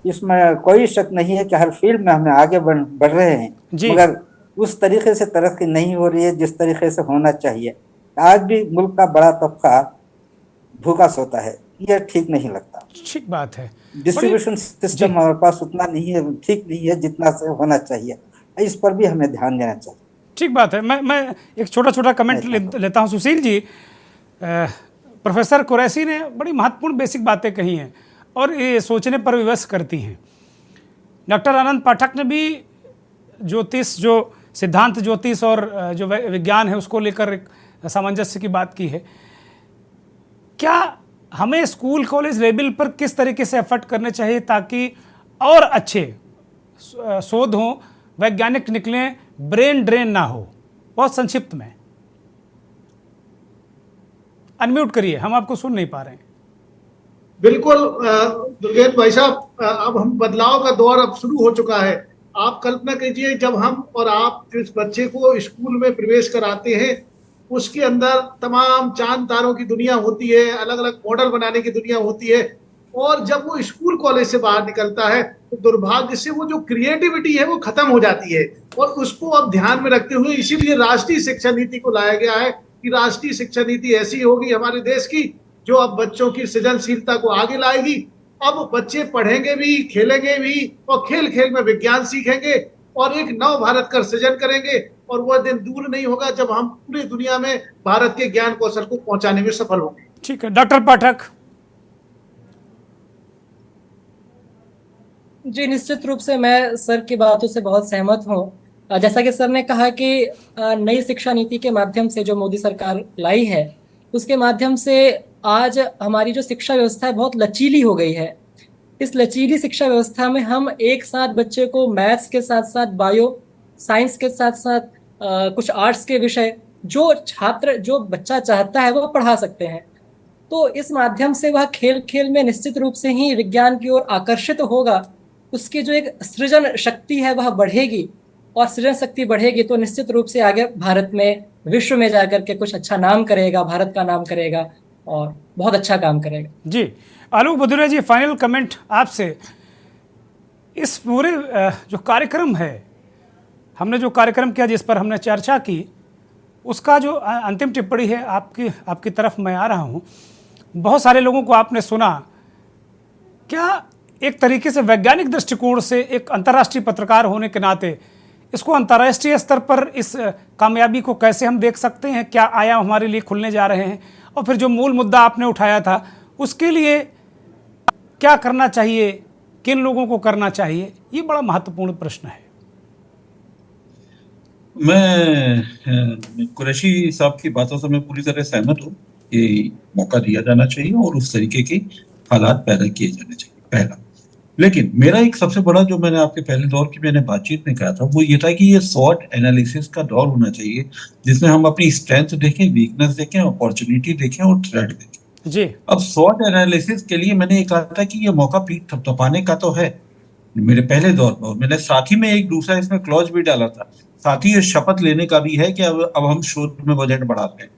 इसमें कोई शक नहीं है कि हर फील्ड में हमें आगे बढ़ रहे हैं, मगर उस तरीके से तरक्की नहीं हो रही है जिस तरीके से होना चाहिए। आज भी मुल्क का बड़ा तबका भूखा सोता है, यह ठीक नहीं लगता। ठीक बात है। डिस्ट्रीब्यूशन सिस्टम हमारे पास उतना नहीं है, ठीक नहीं है जितना से होना चाहिए। इस पर भी हमें ध्यान देना चाहिए। ठीक बात है। मैं एक छोटा कमेंट लेता हूं। सुशील जी, प्रोफेसर कुरैशी ने बड़ी महत्वपूर्ण बेसिक बातें कही हैं और ये सोचने पर विवश करती हैं। डॉक्टर आनंद पाठक ने भी ज्योतिष, जो सिद्धांत ज्योतिष और जो विज्ञान है उसको लेकर एक सामंजस्य की बात की है। क्या हमें स्कूल कॉलेज लेवल पर किस तरीके से एफर्ट करने चाहिए ताकि और अच्छे शोध हों, वैज्ञानिक निकलें, ब्रेन ड्रेन ना हो? बहुत संक्षिप्त में। अनम्यूट करिए, हम आपको सुन नहीं पा रहे हैं। बिल्कुल दुर्गेश भाई साहब, अब हम बदलाव का दौर अब शुरू हो चुका है। आप कल्पना कीजिए, जब हम और आप जिस बच्चे को स्कूल में प्रवेश कराते हैं, उसके अंदर तमाम चांद तारों की दुनिया होती है, अलग अलग मॉडल बनाने की दुनिया होती है, और जब वो स्कूल कॉलेज से बाहर निकलता है तो दुर्भाग्य से वो जो क्रिएटिविटी है वो खत्म हो जाती है। और उसको अब ध्यान में रखते हुए इसीलिए राष्ट्रीय शिक्षा नीति को लाया गया है कि राष्ट्रीय शिक्षा नीति ऐसी होगी हमारे देश की जो अब बच्चों की सृजनशीलता को आगे लाएगी। अब बच्चे पढ़ेंगे भी, खेलेंगे भी, और खेल खेल में विज्ञान सीखेंगे और एक नव भारत का सृजन करेंगे। और वह दिन दूर नहीं होगा जब हम पूरी दुनिया में भारत के ज्ञान कौशल को पहुंचाने में सफल होंगे। ठीक है डॉक्टर पाठक। जी, निश्चित रूप से मैं सर की बातों से बहुत सहमत हूँ। जैसा कि सर ने कहा कि नई शिक्षा नीति के माध्यम से जो मोदी सरकार लाई है, उसके माध्यम से आज हमारी जो शिक्षा व्यवस्था है बहुत लचीली हो गई है। इस लचीली शिक्षा व्यवस्था में हम एक साथ बच्चे को मैथ्स के साथ साथ बायो साइंस के साथ साथ कुछ आर्ट्स के विषय जो बच्चा चाहता है वो पढ़ा सकते हैं। तो इस माध्यम से वह खेल खेल में निश्चित रूप से ही विज्ञान की ओर आकर्षित होगा। उसकी जो एक सृजन शक्ति है वह बढ़ेगी, और सृजन शक्ति बढ़ेगी तो निश्चित रूप से आगे भारत में विश्व में जाकर के कुछ अच्छा नाम करेगा, भारत का नाम करेगा और बहुत अच्छा काम करेगा। जी, आलोक भदौरिया जी, फाइनल कमेंट आपसे। इस पूरे जो कार्यक्रम है, हमने जो कार्यक्रम किया, जिस पर हमने चर्चा की, उसका जो अंतिम टिप्पणी है आपकी तरफ मैं आ रहा हूँ। बहुत सारे लोगों को आपने सुना, क्या एक तरीके से वैज्ञानिक दृष्टिकोण से एक अंतर्राष्ट्रीय पत्रकार होने के नाते इसको अंतर्राष्ट्रीय स्तर पर इस कामयाबी को कैसे हम देख सकते हैं? क्या आयाम हमारे लिए खुलने जा रहे हैं? और फिर जो मूल मुद्दा आपने उठाया था, उसके लिए क्या करना चाहिए, किन लोगों को करना चाहिए, ये बड़ा महत्वपूर्ण प्रश्न है। मैं कुरैशी साहब की बातों से मैं पूरी तरह सहमत हूँ कि मौका दिया जाना चाहिए और उस तरीके के हालात पैदा किए जाने चाहिए, पहला। लेकिन मेरा एक सबसे बड़ा, जो मैंने आपके पहले दौर की मैंने बातचीत में कहा था, वो ये था कि ये SWOT एनालिसिस का दौर होना चाहिए, जिसमें हम अपनी स्ट्रेंथ देखें, वीकनेस देखें, अपॉर्चुनिटी देखें और थ्रेट देखें। जी। अब SWOT एनालिसिस के लिए मैंने ये कहा था कि ये मौका पीठ थपथपाने का तो है मेरे पहले दौर में, और मैंने साथ ही में एक दूसरा इसमें क्लॉज भी डाला था, साथ ही ये शपथ लेने का भी है कि अब हम शोध में बजट बढ़ाते हैं।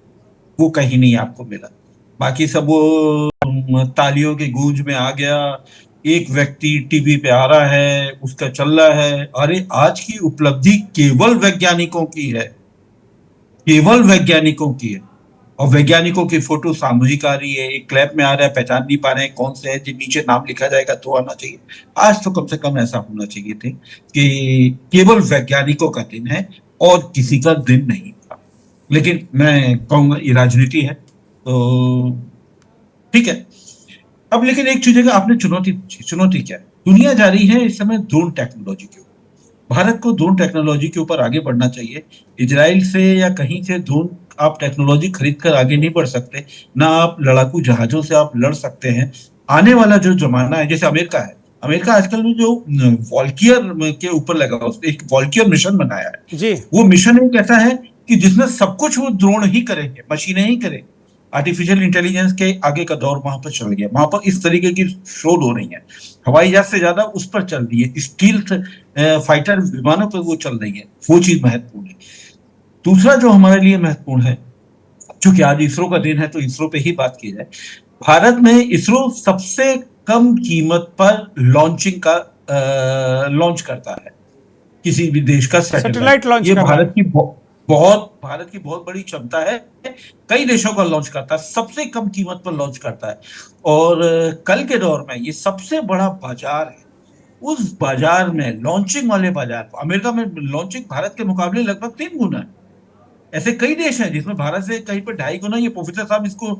वो कहीं नहीं आपको मिला। बाकी सब वो तालियों की गूंज में आ गया, एक व्यक्ति टीवी पे आ रहा है, उसका चल रहा है। अरे आज की उपलब्धि केवल वैज्ञानिकों की है, केवल वैज्ञानिकों की है, और वैज्ञानिकों की फोटो सामूहिक आ रही है, एक क्लैप में आ रहा है, पहचान नहीं पा रहे हैं कौन से है, जो नीचे नाम लिखा जाएगा तो आना चाहिए। आज तो कम से कम ऐसा होना चाहिए थे कि केवल वैज्ञानिकों का दिन है और किसी का दिन नहीं था। लेकिन मैं कहूंगा ये राजनीति है, तो ठीक है। अब लेकिन एक चीज है, आपने चुनौती पूछी, चुनौती क्या है? दुनिया जा रही है इस समय ड्रोन टेक्नोलॉजी के ऊपर। भारत को ड्रोन टेक्नोलॉजी के ऊपर आगे बढ़ना चाहिए। इजराइल से या कहीं से ड्रोन आप टेक्नोलॉजी खरीद कर आगे नहीं बढ़ सकते, ना आप लड़ाकू जहाजों से आप लड़ सकते हैं। आने वाला जो जमाना है, जैसे अमेरिका है, अमेरिका आजकल में जो वॉल्कियर के ऊपर लगा, उसने एक वॉल्कियर मिशन बनाया है जी। वो मिशन एक ऐसा है कि जिसमें सब कुछ वो ड्रोन ही करेंगे, मशीनें ही करेंगे। आर्टिफिशियल इंटेलिजेंस के आगे का दौर वहां पर चल गया, वहां पर इस तरीके की शोध हो रही है। हवाई जहाज से ज्यादा उस पर चल रही है, स्टील्थ फाइटर विमानों पर वो चल रही है, वो चीज महत्वपूर्ण है। दूसरा जो हमारे लिए महत्वपूर्ण है, चूंकि आज इसरो का दिन है तो इसरो पे ही बात की जाए। भारत में इसरो सबसे कम कीमत पर लॉन्चिंग का लॉन्च करता है किसी भी देश का सैटेलाइट लॉन्च। ये भारत की बहुत बड़ी क्षमता है। कई देशों का लॉन्च करता है, सबसे कम कीमत पर लॉन्च करता है। और कल के दौर में ये सबसे बड़ा बाजार है। उस बाजार में, लॉन्चिंग वाले बाजार, अमेरिका में लॉन्चिंग भारत के मुकाबले लगभग 3 गुना है। ऐसे कई देश हैं जिसमें भारत से कहीं पर 2.5 गुना। ये प्रोफेसर साहब इसको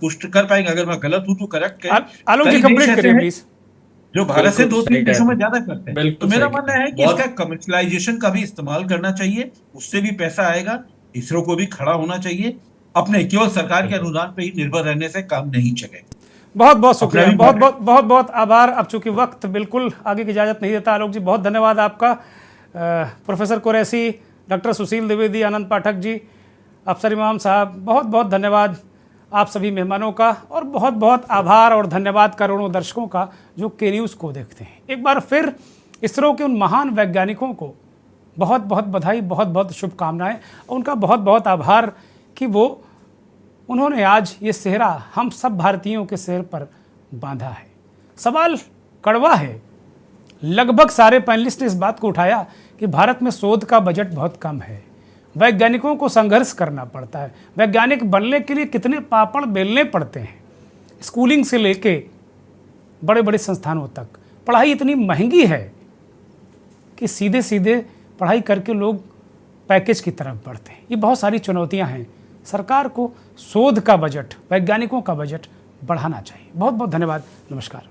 पुष्ट कर पाएंगे, अगर मैं गलत हूं तो करेक्ट करें। आलोक जी कंप्लीट करिए प्लीज। जो भारत से 2-3 देशों में ज्यादा करते हैं। तो मेरा मानना है कि इसका कमर्शियलाइजेशन का भी इस्तेमाल करना चाहिए, उससे भी पैसा आएगा। इसरो को भी खड़ा होना चाहिए, अपने केवल सरकार के अनुदान पे ही निर्भर रहने से काम नहीं चलेगा। बहुत बहुत शुक्रिया, बहुत बहुत आभार। अब चूंकि वक्त बिल्कुल आगे की इजाजत नहीं देता, आलोक जी बहुत धन्यवाद आपका। प्रोफेसर कुरैशी, डॉक्टर सुशील द्विवेदी, आनंद पाठक जी, अफसर इमाम साहब, बहुत बहुत धन्यवाद। आप सभी मेहमानों का और बहुत बहुत आभार और धन्यवाद करोड़ों दर्शकों का जो के न्यूज़ को देखते हैं। एक बार फिर इसरो के उन महान वैज्ञानिकों को बहुत बहुत बधाई, बहुत बहुत शुभकामनाएं और उनका बहुत बहुत आभार कि उन्होंने आज ये सेहरा हम सब भारतीयों के सिर पर बांधा है। सवाल कड़वा है, लगभग सारे पैनलिस्ट ने इस बात को उठाया कि भारत में शोध का बजट बहुत कम है, वैज्ञानिकों को संघर्ष करना पड़ता है, वैज्ञानिक बनने के लिए कितने पापड़ बेलने पड़ते हैं, स्कूलिंग से लेके बड़े बड़े संस्थानों तक पढ़ाई इतनी महंगी है कि सीधे सीधे पढ़ाई करके लोग पैकेज की तरफ बढ़ते हैं। ये बहुत सारी चुनौतियां हैं। सरकार को शोध का बजट, वैज्ञानिकों का बजट बढ़ाना चाहिए। बहुत बहुत धन्यवाद। नमस्कार।